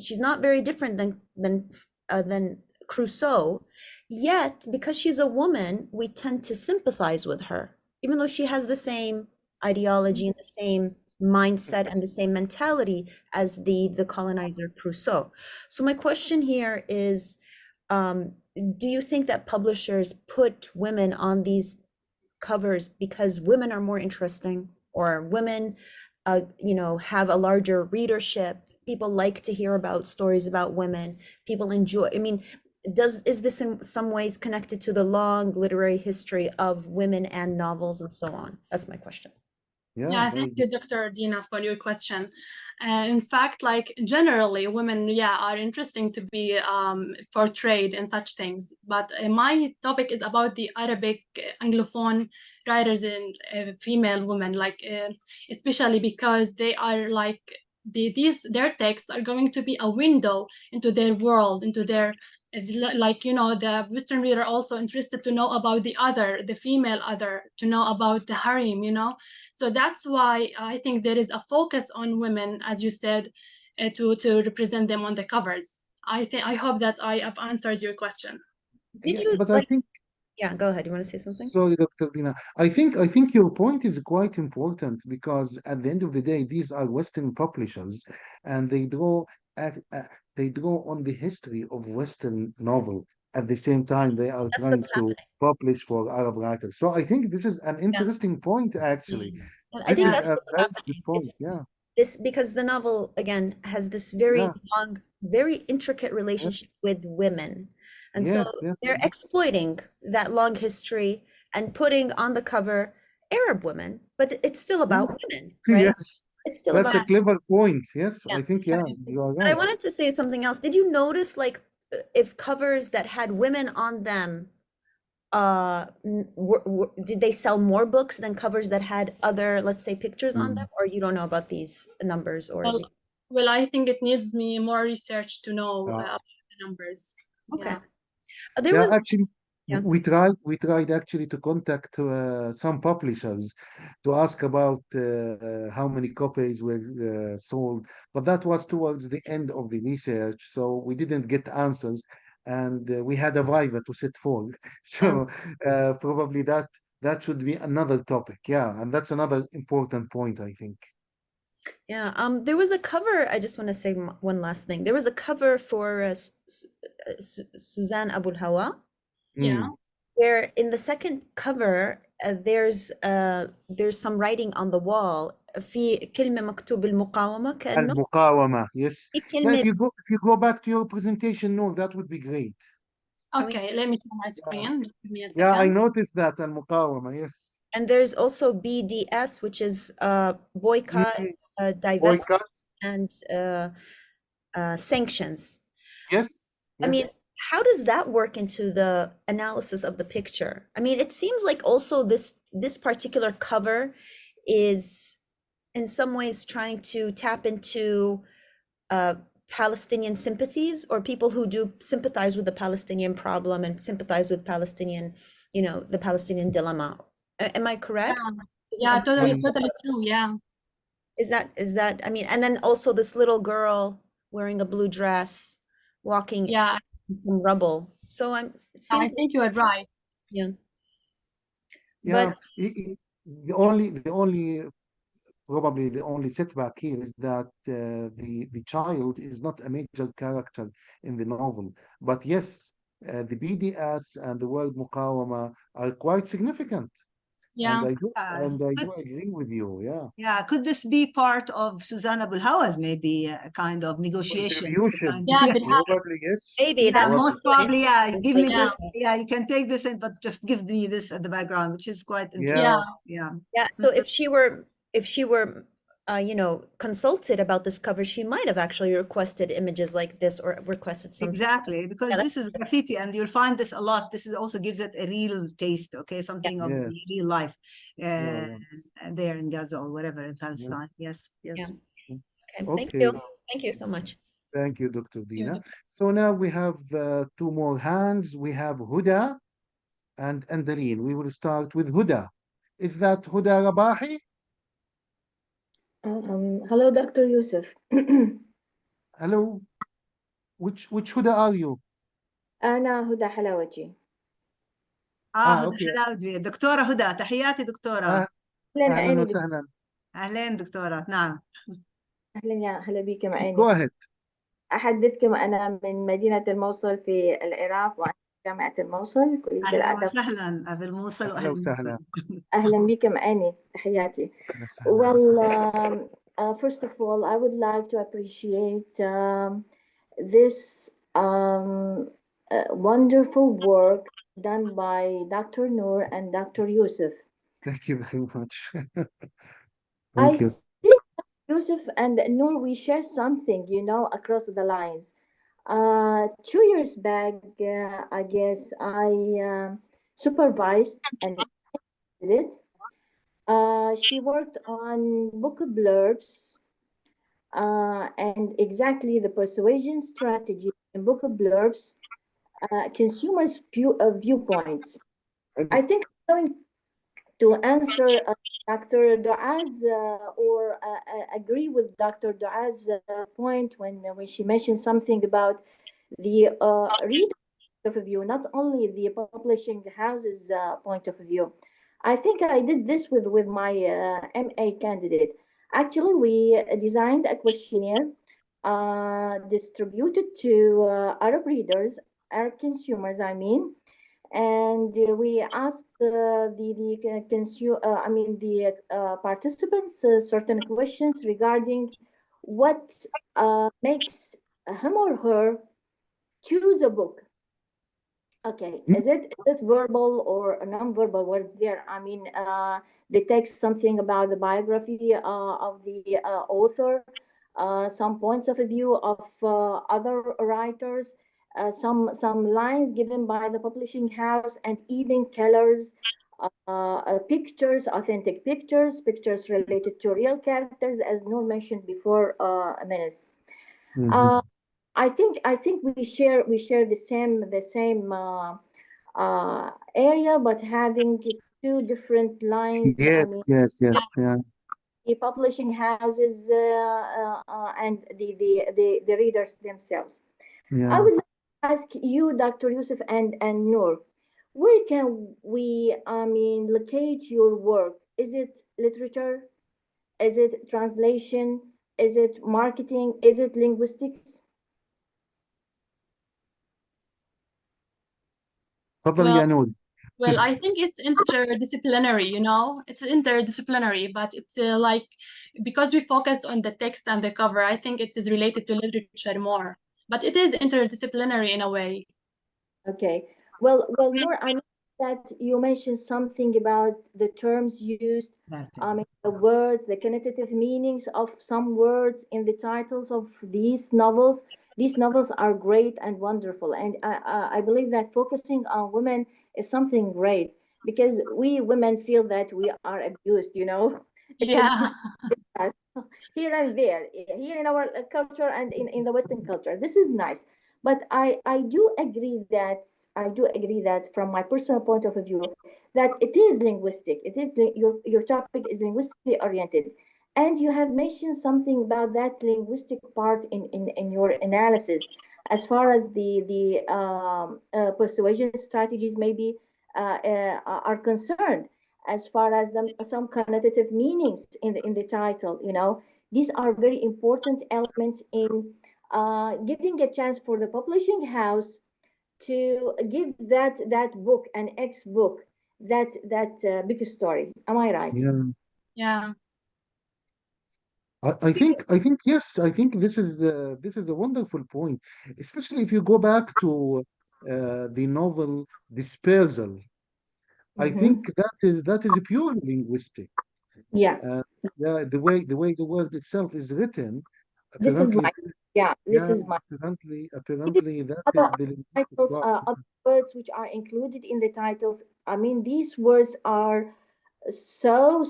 she's not very different than Crusoe, yet because she's a woman, we tend to sympathize with her, even though she has the same ideology and the same mindset and the same mentality as the colonizer Crusoe. So my question here is, do you think that publishers put women on these covers because women are more interesting, or women, have a larger readership? People like to hear about stories about women. People enjoy. I mean, is this in some ways connected to the long literary history of women and novels and so on? That's my question. Yeah, thank you, Dr. Dina, for your question. In fact, like generally, women, are interesting to be portrayed in such things. But my topic is about the Arabic Anglophone writers and female women, like especially because they are like their texts are going to be a window into their world, into their the Western reader also interested to know about the female other, to know about the harem, So that's why I think there is a focus on women, as you said, to represent them on the covers. I hope that I have answered your question. Did you but like? I think, Yeah, go ahead. You want to say something? sorry, Dr. Dina. I think your point is quite important, because at the end of the day, these are Western publishers, and they draw on the history of Western novel. At the same time, they are That's trying what's to happening. publish for Arab writers. So I think this is an Yeah. interesting point, actually. And I This think is that's a what's very good happening. point. It's Yeah, this because the novel again has this very yeah, long, very intricate relationship yes, with women. And so yes, yes, they're exploiting that long history and putting on the cover Arab women, but it's still yeah, about women, right? yes. It's still That's about, a clever point. Yes, yeah. I think, yeah, you are But I right. wanted to say something else. Did you notice, like, if covers that had women on them, did they sell more books than covers that had other, let's say, pictures on them? Or you don't know about these numbers, or Well, I think it needs me more research to know Uh, about the numbers. okay. Yeah. There Yeah, was, actually, yeah. we tried actually to contact some publishers to ask about how many copies were sold, but that was towards the end of the research, so we didn't get answers, and we had a viva to sit for. So probably that should be another topic. Yeah, and that's another important point, I think. Yeah, there was a cover. I just want to say one last thing. There was a cover for Suzanne Abul Hawa, Yeah. Mm. where in the second cover there's some writing on the wall. في كلمة مكتوب المقاومة كأنه المقاومة, yes. في Yeah, كلمة. if you go back to your presentation, no, that would be great. Okay, let me share my screen. Just give me a Yeah, I second. noticed that المقاومة, yes. And there's also BDS, which is boycott, divestment, Boycott, and sanctions. yes, I yes. mean, how does that work into the analysis of the picture? I mean, it seems like also this particular cover is in some ways trying to tap into Palestinian sympathies, or people who do sympathize with the Palestinian problem and sympathize with Palestinian, the Palestinian dilemma. Am I correct? Yeah, totally Mm. true. Yeah. Is that, I mean, and then also this little girl wearing a blue dress walking Yeah, in some rubble. So it I seems think you are right. yeah. Yeah, But probably the only setback here is that the child is not a major character in the novel. But yes, the BDS and the word muqawama are quite significant. Yeah. And I do agree with you. Yeah. Yeah, could this be part of Susanna Bulhawa's maybe a kind of negotiation? Contribution. Yeah, Probably, yes. maybe Yeah, that's most also an probably, yeah. interesting Give me thing. this. Yeah, you can take this in, but just give me this at the background, which is quite interesting. Yeah. yeah. Yeah. So if she were you know, consulted about this cover, she might have actually requested images like this or requested something. Exactly, because Yeah, this is graffiti, and you'll find this a lot. This is also gives it a real taste, okay, something of Yes. the real life Yeah, there in Gaza or wherever in yeah. Palestine. Yes, yeah. yes. Okay, thank Okay. you. Thank you so much. Thank you, Dr. You Dina. know. So now we have two more hands. We have Huda and Andaleen. We will start with Huda. Is that Huda Rabahi? Hello, Dr. Yousef. Hello. Which Huda are you? أنا هدى حلاوتي. هدى Okay. حلاوتي، دكتورة هدى، تحياتي دكتورة. أهلا أهلا عيني وسهلا. أهلين دكتورة، نعم. أهلا يا هلا بك Go معيني. ahead. أحدثكم أنا من مدينة الموصل في العراق، وأنا في جامعة الموصل كلية أهلا الأدب. وسهلا بالموصل أهلا وأهل وسهلا. الموصل. أهلا بك معيني، تحياتي. أهلا وسهلا. Well, first of all, I would like to appreciate this wonderful work done by Dr. Nour and Dr. Yousef. Thank you very much. I Thank you. think Yousef and Noor, we share something, you know, across the lines. 2 years back, I guess I supervised and did it. She worked on book blurbs and exactly the persuasion strategy in book blurbs, consumers' viewpoints. I think I'm going to answer Dr. Dua's or agree with Dr. Dua's point when she mentioned something about the reader point of view, not only the publishing house's point of view. I think I did this with my MA candidate. Actually, we designed a questionnaire distributed to Arab readers, Arab consumers, I mean, and we asked the participants certain questions regarding what makes him or her choose a book. Okay, is it verbal or non-verbal words there? I mean, the text something about the biography of the author, some points of view of other writers, some lines given by the publishing house, and even colors, pictures, authentic pictures, pictures related to real characters, as Noor mentioned before a minute. Mhm. I think we share the same area, but having two different lines. I mean, Yes. Yeah. the publishing houses and the readers themselves. I Yeah. would like to ask you, Dr. Yousef and Noor, where can we, I mean, locate your work? Is it literature? Is it translation? Is it marketing? Is it linguistics? تفضل Well, يا نور. well, I think it's interdisciplinary, you know, it's interdisciplinary, but it's like because we focused on the text and the cover, I think it is related to literature more, but it is interdisciplinary in a way. Okay. Well, Noor, I know that you mentioned something about the terms used, I mean, the words, the connotative meanings of some words in the titles of these novels. These novels are great and wonderful, and I believe that focusing on women is something great because we women feel that we are abused, you know. It's a Yeah. big here and there, here in our culture and in the Western culture. This is nice. But I do agree that from my personal point of view that it is linguistic. It is your topic is linguistically oriented, and you have mentioned something about that linguistic part in your analysis, as far as the persuasion strategies maybe are concerned, as far as some connotative meanings in the title. You know, these are very important elements in giving a chance for the publishing house to give that book, an X book, that big story. Am I right? Yeah. Yeah. I think yes. I think this is a wonderful point, especially if you go back to the novel Dispersal. I think Mm-hmm. that is purely linguistic. Yeah. Yeah, the way the word itself is written, This is apparently, my, yeah, this yeah, is my. apparently that is Other the linguistic titles, part. other words which are included in the titles. I mean, these words are so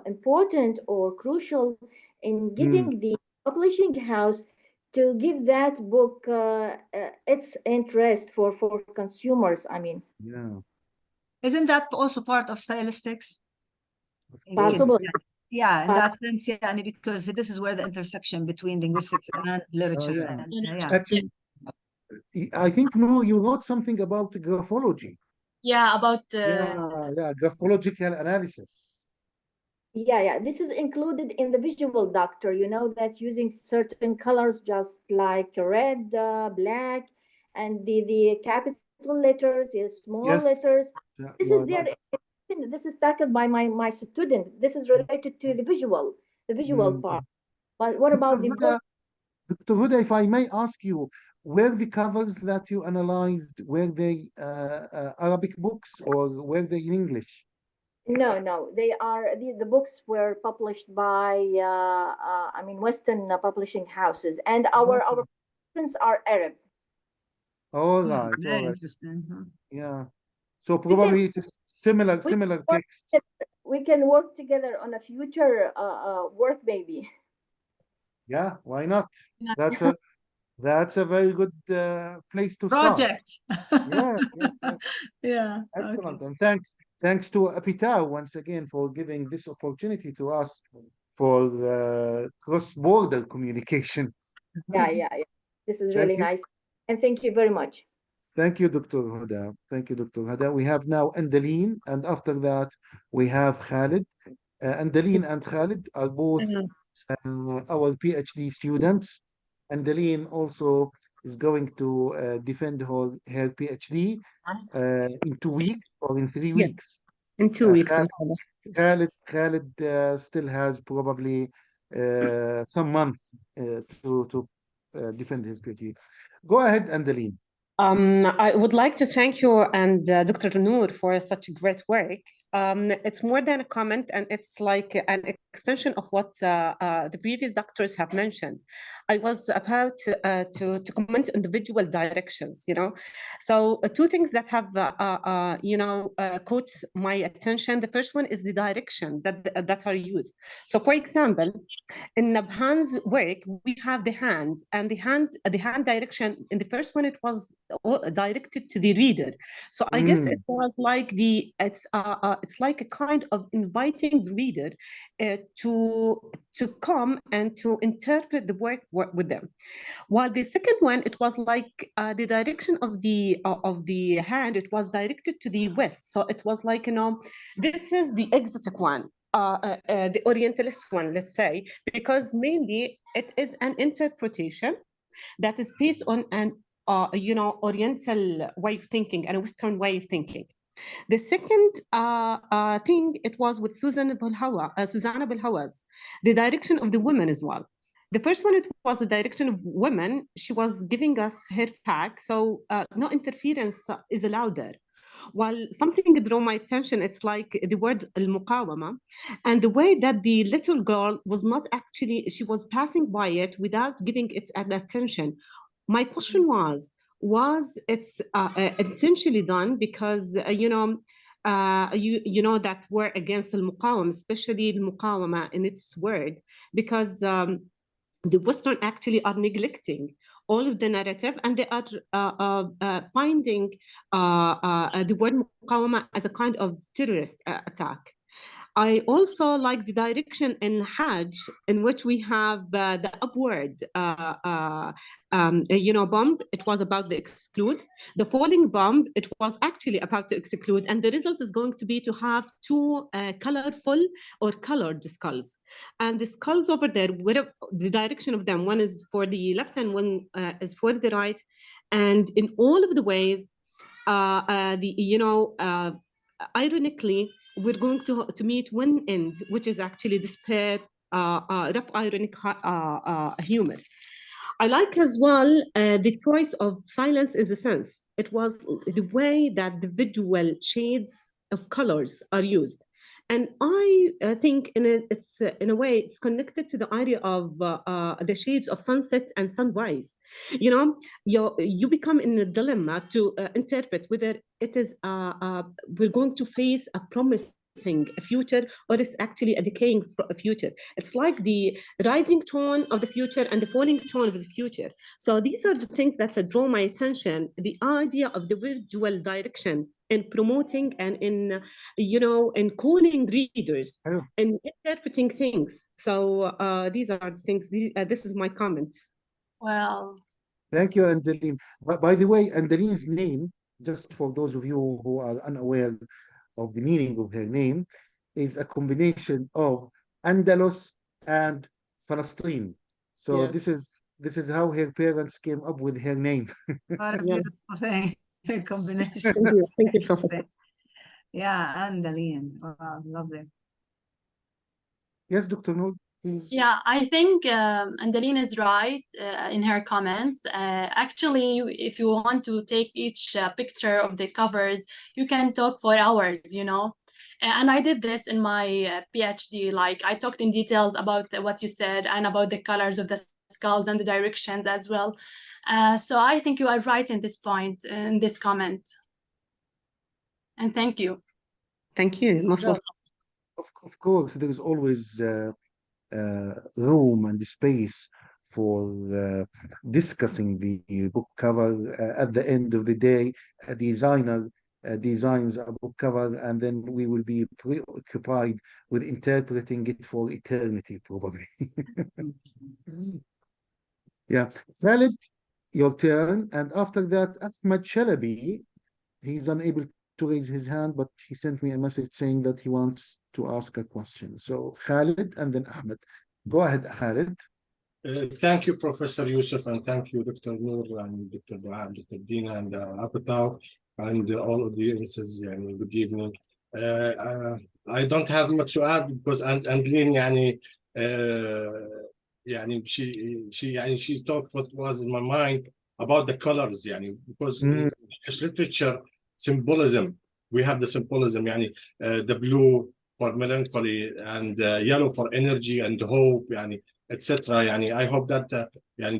important or crucial in Mm, getting the publishing house to give that book its interest for consumers. I mean, yeah, Isn't that also part of stylistics? of course. possible. Yeah, in Uh, that sense, yeah, and because this is where the intersection between linguistics and literature, Yeah. and yeah. Actually, I think, Noor, you wrote something about graphology. Yeah, about Yeah, graphological analysis. yeah, this is included in the visual doctor, you know, that's using certain colors just like red, black, and the capital letters, the small Yes, letters. yeah, This you is are there. right. This is tackled by my student. This is related to the visual Mm. part. But what Dr. about the Huda, Dr. Huda, if I may ask you, were the covers that you analyzed, were they Arabic books or were they in English? No, they are the books were published by I mean Western publishing houses, and our Okay. students are Arab. All Hmm, right, all very right. interesting. Hmm. Yeah. So We can probably it is similar, we can similar work text. together. We can work together on a future work, maybe. Yeah, why not? That's a that's a very good place to start. Project. Yes, yes, yes. Yeah, okay. Excellent. And thanks to Apitao once again for giving this opportunity to us for cross-border communication. Yeah. This is really Thank you. nice, and thank you very much. Thank you, Dr. Huda. Thank you, Dr. Huda. We have now Andaleen, and after that, we have Khalid. Andaleen and Khalid are both our PhD students. Andaleen also is going to defend her PhD in 2 weeks or in three Yes, weeks. in two Uh, weeks, Khalid, inshallah. Yes. Khalid still has probably some months to defend his PhD. Go ahead, Andaleen. I would like to thank you and Dr. Noor for such great work. It's more than a comment, and it's like an extension of what the previous doctors have mentioned. I was about to comment on individual directions, you know. So two things that have, caught my attention. The first one is the direction that are used. So, for example, in Nabhan's work, we have the hand direction. In the first one, it was directed to the reader. So I guess it Mm, was like it's like a kind of inviting the reader to come and to interpret the work with them. While the second one, it was like the direction of the hand. It was directed to the west. So it was like, this is the exotic one. The Orientalist one, let's say, because mainly it is an interpretation that is based on an Oriental way of thinking and a Western way of thinking. The second thing, it was with Susanna Belhawa's, the direction of the women as well. The first one, it was the direction of women. She was giving us her pack, so no interference is allowed there. While something drew my attention, it's like the word al-muqawama, and the way that the little girl was not actually, she was passing by it without giving it an attention. My question was it's intentionally done because, you know that we're against al-muqawama, especially al-muqawama in its word, because the Western actually are neglecting all of the narrative, and they are finding the word muqawama as a kind of terrorist attack. I also like the direction in Hajj, in which we have the upward, bump. It was about the exclude. The falling bump, it was actually about to exclude. And the result is going to be to have two colorful or colored skulls. And the skulls over there, the direction of them, one is for the left and one is for the right. And in all of the ways, ironically, we're going to meet one end, which is actually despair, rough ironic humor. I like as well the choice of silence is a sense. It was the way that the visual shades of colors are used. And I think in a way it's connected to the idea of the shades of sunset and sunrise. You know, you become in a dilemma to interpret whether it is we're going to face a promising future or it's actually a decaying future. It's like the rising tone of the future and the falling tone of the future. So these are the things that draw my attention, the idea of the visual direction in promoting and in in calling readers Hello. and interpreting things. So these are the things. This is my comment. Well, Thank you, Andaline. By the way, Andaline's name, just for those of you who are unaware of the meaning of her name, is a combination of Andalus and Palestine. So Yes. this is how her parents came up with her name. What a Yeah. beautiful thing. Combination. Thank you. Thank you, Professor. Interesting. Yeah, Andaline. Wow, lovely. Yes, Dr. Noor, please. yeah, I think Andaline is right in her comments. Actually, if you want to take each picture of the covers, you can talk for hours, you know. And I did this in my PhD. Like, I talked in details about what you said and about the colors of the skulls and the directions as well. So I think you are right in this point, in this comment. And thank you. Thank you. Most Yeah, welcome. of course, there is always room and space for discussing the book cover. At the end of the day, a designer designs a book cover, and then we will be preoccupied with interpreting it for eternity, probably. Yeah. Khalid, your turn. And after that, Ahmed Shalabi, he's unable to raise his hand, but he sent me a message saying that he wants to ask a question. So Khalid and then Ahmed. Go ahead, Khalid. Thank you, Professor Yousef, and thank you, Dr. Noor and Dr. Duhan, Dr. Dina, and Apatow, and all of the audiences. Yani, good evening. I don't have much to add because Andeline, she talked what was in my mind about the colors, because in English literature, symbolism, we have the symbolism, the blue for melancholy and yellow for energy and hope, etc. I hope that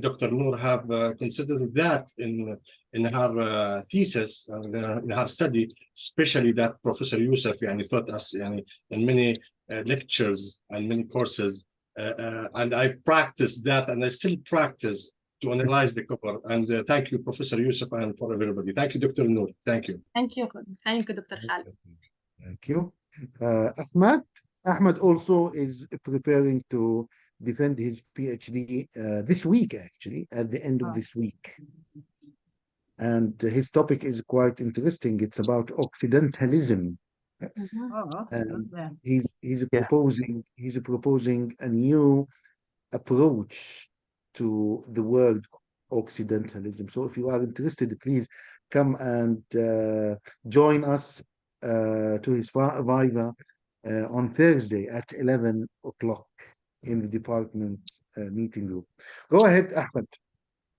Dr. Noor have considered that in her thesis and in her study, especially that Professor Yousef taught us in many lectures and many courses, and I practice that, and I still practice to analyze the cover. And thank you, Professor Yousef, and for everybody. Thank you, Dr. Noor. Thank you. Thank you. Thank you, Dr. Khalid. Thank you. Ahmed. Ahmed also is preparing to defend his PhD this week, actually, at the end of this week. And his topic is quite interesting. It's about Occidentalism. And he's proposing a new approach to the word Occidentalism. So if you are interested, please come and join us to his Viva on Thursday at 11 o'clock in the department meeting room. Go ahead, Ahmed.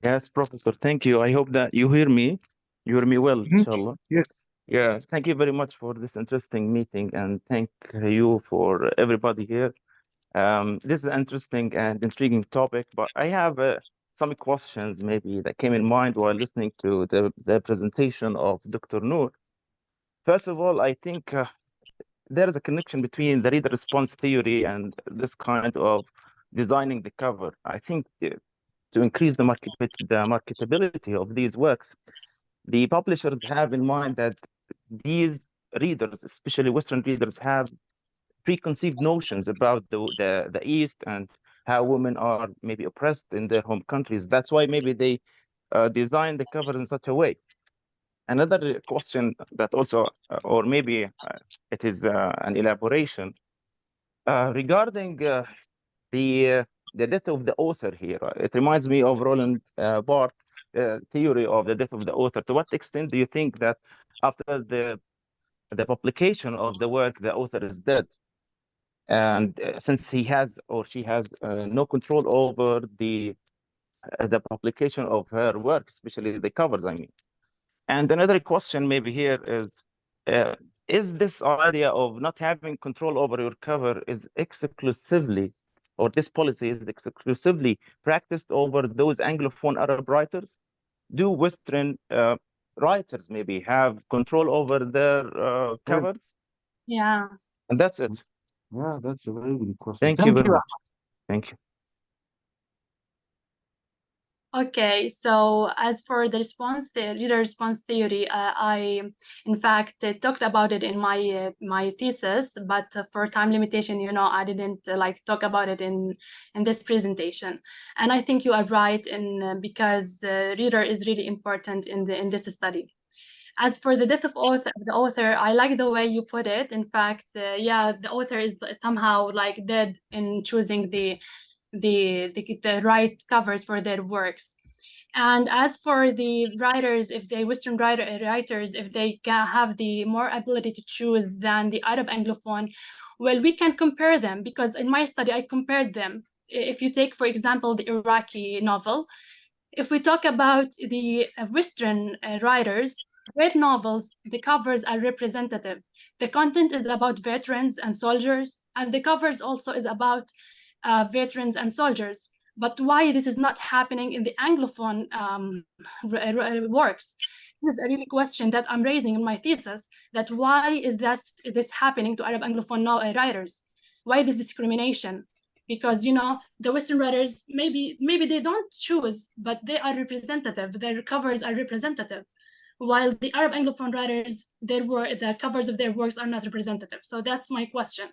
Yes, Professor, thank you. I hope that you hear me. You hear me well, inshallah. Yes. Yeah, thank you very much for this interesting meeting, and thank you for everybody here. This is an interesting and intriguing topic, but I have some questions maybe that came in mind while listening to the presentation of Dr. Noor. First of all, I think there is a connection between the reader response theory and this kind of designing the cover. I think to increase the marketability of these works, the publishers have in mind that these readers, especially Western readers, have preconceived notions about the East and how women are maybe oppressed in their home countries. That's why maybe they design the cover in such a way. Another question that also, or maybe it is an elaboration regarding the death of the author here. It reminds me of Roland Barthes' theory of the death of the author. To what extent do you think that after the publication of the work, the author is dead? And since he has or she has no control over the publication of her work, especially the covers, I mean. And another question maybe here is, is this idea of not having control over your cover is exclusively, or this policy is exclusively practiced over those Anglophone Arab writers? Do Western writers maybe have control over their covers? Yeah. And that's it. Yeah, that's a very good question. Thank you Thank very you. much. Thank you. Okay, so as for the reader response theory, I in fact talked about it in my thesis, but for time limitation, I didn't like talk about it in this presentation. And I think you are right in because reader is really important in this study. As for the death of the author, I like the way you put it. In fact, yeah, the author is somehow like dead in choosing the right covers for their works. And as for the writers, if they Western writers, if they can have the more ability to choose than the Arab Anglophone, well, we can compare them because in my study, I compared them. If you take, for example, the Iraqi novel, if we talk about the Western writers, their novels, the covers are representative. The content is about veterans and soldiers, and the covers also is about veterans and soldiers. But why this is not happening in the Anglophone works? This is a really question that I'm raising in my thesis, that why is this happening to Arab Anglophone writers? Why this discrimination? Because the Western writers maybe they don't choose, but they are representative. Their covers are representative, while the Arab Anglophone writers, the covers of their works are not representative. So that's my question.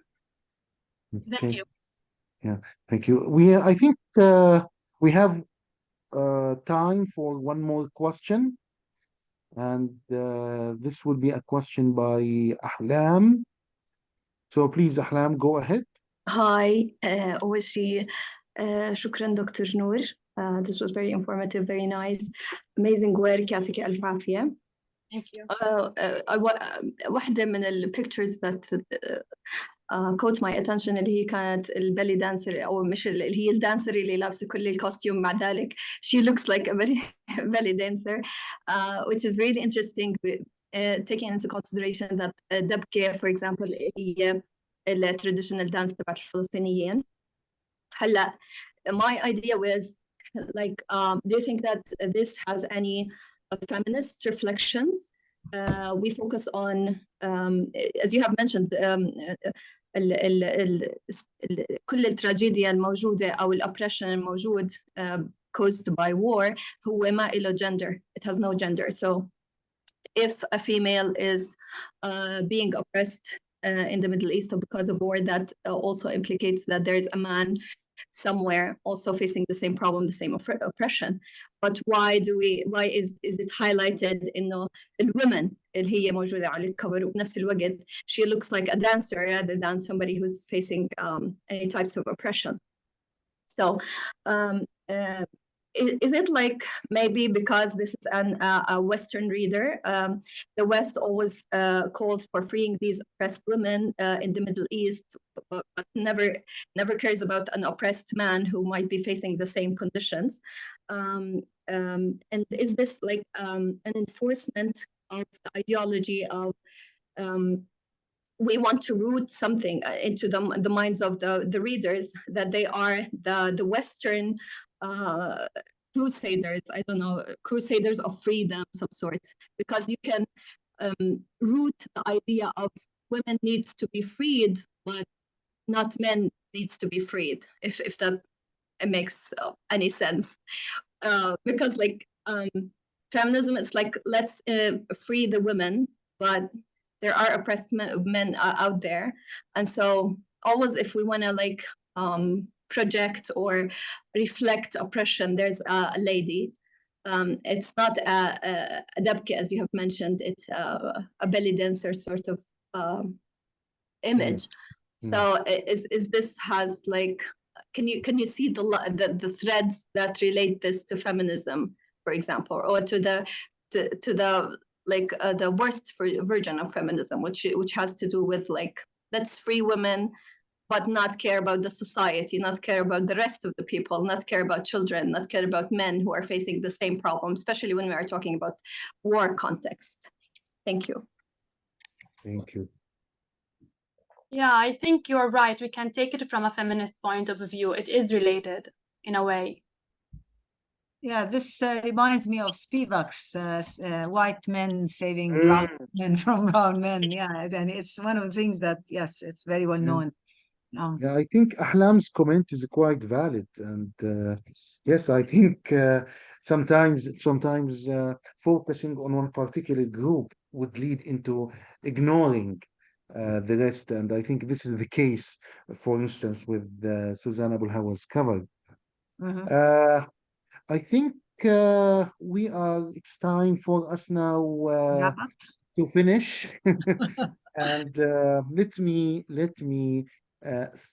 Thank Okay. you. Yeah, thank you. I think we have time for one more question, and this will be a question by Ahlam. So please, Ahlam, go ahead. Hi, أول شيء شكرا دكتور نور. This was very informative, very nice, amazing work. يعطيك ألف عافية. Thank you. واحدة من ال pictures that caught my attention اللي هي كانت البالي دانسر أو مش اللي هي الدانسر اللي لابسة كل الكوستيوم مع ذلك she looks like a belly dancer, which is really interesting, taking into consideration that دبكة for example هي التراديشنال دانس تبع الفلسطينيين. هلا my idea was like do you think that this has any feminist reflections? We focus on as you have mentioned كل التراجيديا الموجودة أو الoppression الموجود caused by war هو ما له gender. It has no gender. So if a female is being oppressed in the Middle East because of war, that also implicates that there is a man somewhere also facing the same problem, the same oppression. But why is it highlighted إنه الwomen اللي هي موجودة على الكفر وبنفس الوقت she looks like a dancer rather than somebody who's facing any types of oppression. So is it like maybe because this is a Western reader, the West always calls for freeing these oppressed women in the Middle East, but never cares about an oppressed man who might be facing the same conditions? And is this like an enforcement of the ideology of we want to root something into the minds of the readers that they are the Western crusaders, I don't know, crusaders of freedom, some sort, because you can root the idea of women needs to be freed, but not men needs to be freed, if that makes any sense. Because like feminism is like, let's free the women, but there are oppressed men out there. And so always if we want to like project or reflect oppression, there's a lady. It's not a dabke, as you have mentioned. It's a belly dancer sort of image. So is this has like, can you see the threads that relate this to feminism, for example, or to the like the worst version of feminism, which has to do with like, let's free women, but not care about the society, not care about the rest of the people, not care about children, not care about men who are facing the same problem, especially when we are talking about war context. Thank you. Thank you. Yeah, I think you're right. We can take it from a feminist point of view. It is related in a way. Yeah, this reminds me of Spivak's white men saving brown men from brown men. Yeah, and it's one of the things that, yes, it's very well known. Yeah, I think Ahlam's comment is quite valid, and yes, I think sometimes focusing on one particular group would lead into ignoring the rest, and I think this is the case, for instance, with Susanna Bulhawa's cover. Uh, I think it's time for us now to finish. And let me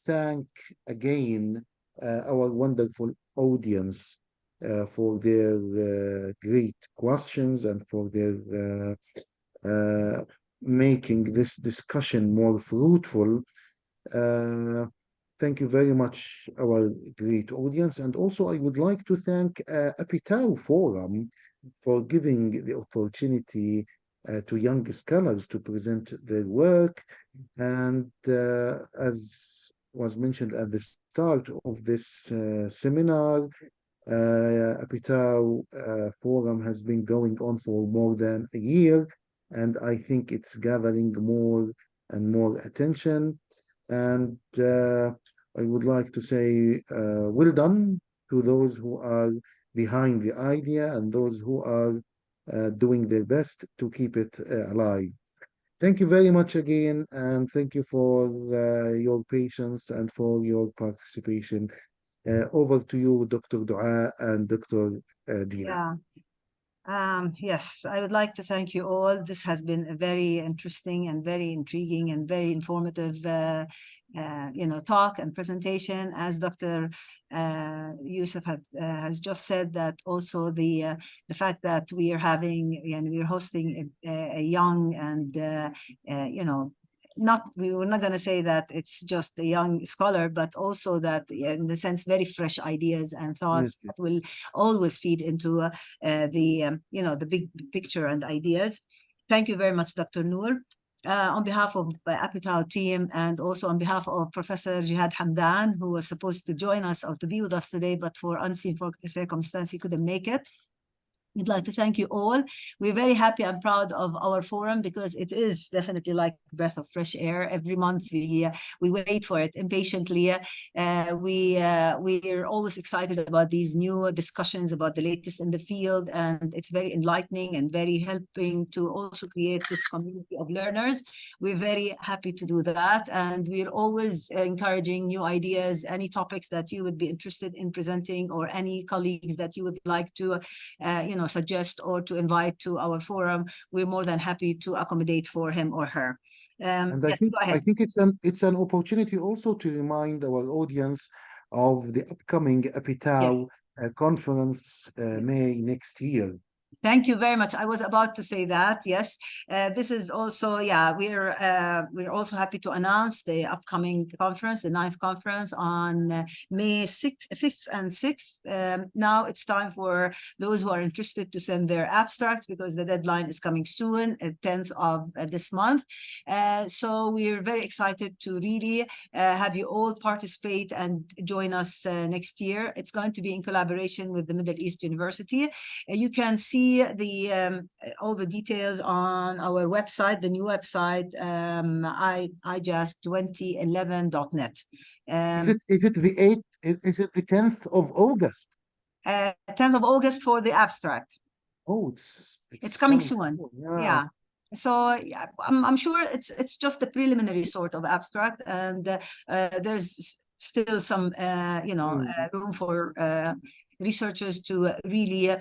thank again our wonderful audience for their great questions and for their making this discussion more fruitful. Uh, Thank you very much, our great audience. And also, I would like to thank Apitau Forum for giving the opportunity to young scholars to present their work. And as was mentioned at the start of this seminar, Apitau Forum has been going on for more than a year, and I think it's gathering more and more attention. And I would like to say well done to those who are behind the idea and those who are doing their best to keep it alive. Thank you very much again, and thank you for your patience and for your participation. Over to you, Dr. Dua and Dr. Dina. Yeah. Yes, I would like to thank you all. This has been a very interesting and very intriguing and very informative, talk and presentation. As Dr. Yousef has just said, that also the fact that we are having and we're hosting a young and we were not going to say that it's just a young scholar, but also that in the sense very fresh ideas and thoughts that will always feed into the big picture and ideas. Thank you very much, Dr. Nour. On behalf of the Apitau team and also on behalf of Professor Jihad Hamdan, who was supposed to join us or to be with us today, but for unseen circumstance, he couldn't make it. We'd like to thank you all. We're very happy and proud of our forum because it is definitely like a breath of fresh air. Every month we wait for it impatiently. We're always excited about these new discussions about the latest in the field, and it's very enlightening and very helping to also create this community of learners. We're very happy to do that, and we're always encouraging new ideas, any topics that you would be interested in presenting, or any colleagues that you would like to suggest or to invite to our forum. We're more than happy to accommodate for him or her. And I think it's an opportunity also to remind our audience of the upcoming Apitau conference May next year. Thank you very much. I was about to say that. Yes, this is also, we're also happy to announce the upcoming conference, the 9th conference on May 6th, 5th and 6th. Now it's time for those who are interested to send their abstracts because the deadline is coming soon, 10th of this month. So we're very excited to really have you all participate and join us next year. It's going to be in collaboration with the Middle East University. You can see all the details on our website, the new website, ijust2011.net. Is it the 8th? Is it the 10th of August? 10th of August for the abstract. Oh, it's coming soon. Yeah. So I'm sure it's just the preliminary sort of abstract, and there's still some room for researchers to really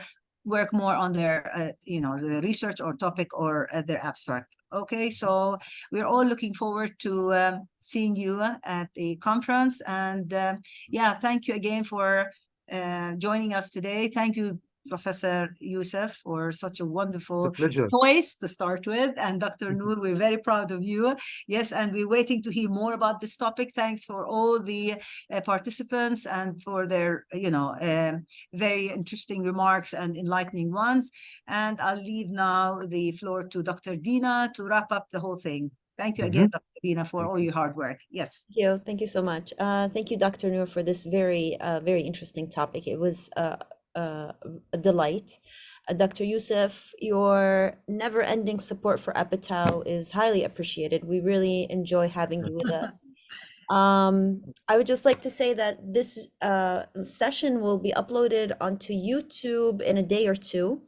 work more on their the research or topic or their abstract. Okay, so we're all looking forward to seeing you at the conference, and thank you again for joining us today. Thank you Professor Yousef, for such a wonderful pleasure. choice to start with. And Dr. Nour, we're very proud of you. Yes, and we're waiting to hear more about this topic. Thanks for all the participants and for their, very interesting remarks and enlightening ones. And I'll leave now the floor to Dr. Dina to wrap up the whole thing. Thank you again, Dr. Dina, for all your hard work. Yes. Thank you. Thank you so much. Thank you, Dr. Nour, for this very, very interesting topic. It was a delight. Dr. Yousef, your never-ending support for Apatow is highly appreciated. We really enjoy having you with us. I would just like to say that this session will be uploaded onto YouTube in a day or two.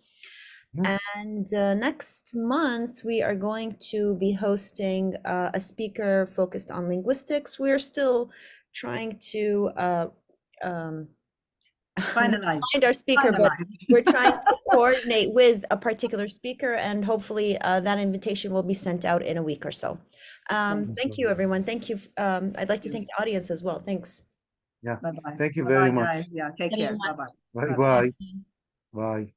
And next month, we are going to be hosting a speaker focused on linguistics. We're still trying to Finalize. find our speaker, but we're trying to coordinate with a particular speaker, and hopefully that invitation will be sent out in a week or so. Thank you, everyone. Thank you. I'd like to thank the audience as well. Thanks. Yeah. Bye-bye. Thank you Bye-bye, very much. guys. Yeah, take care. Bye-bye. Bye-bye. Bye.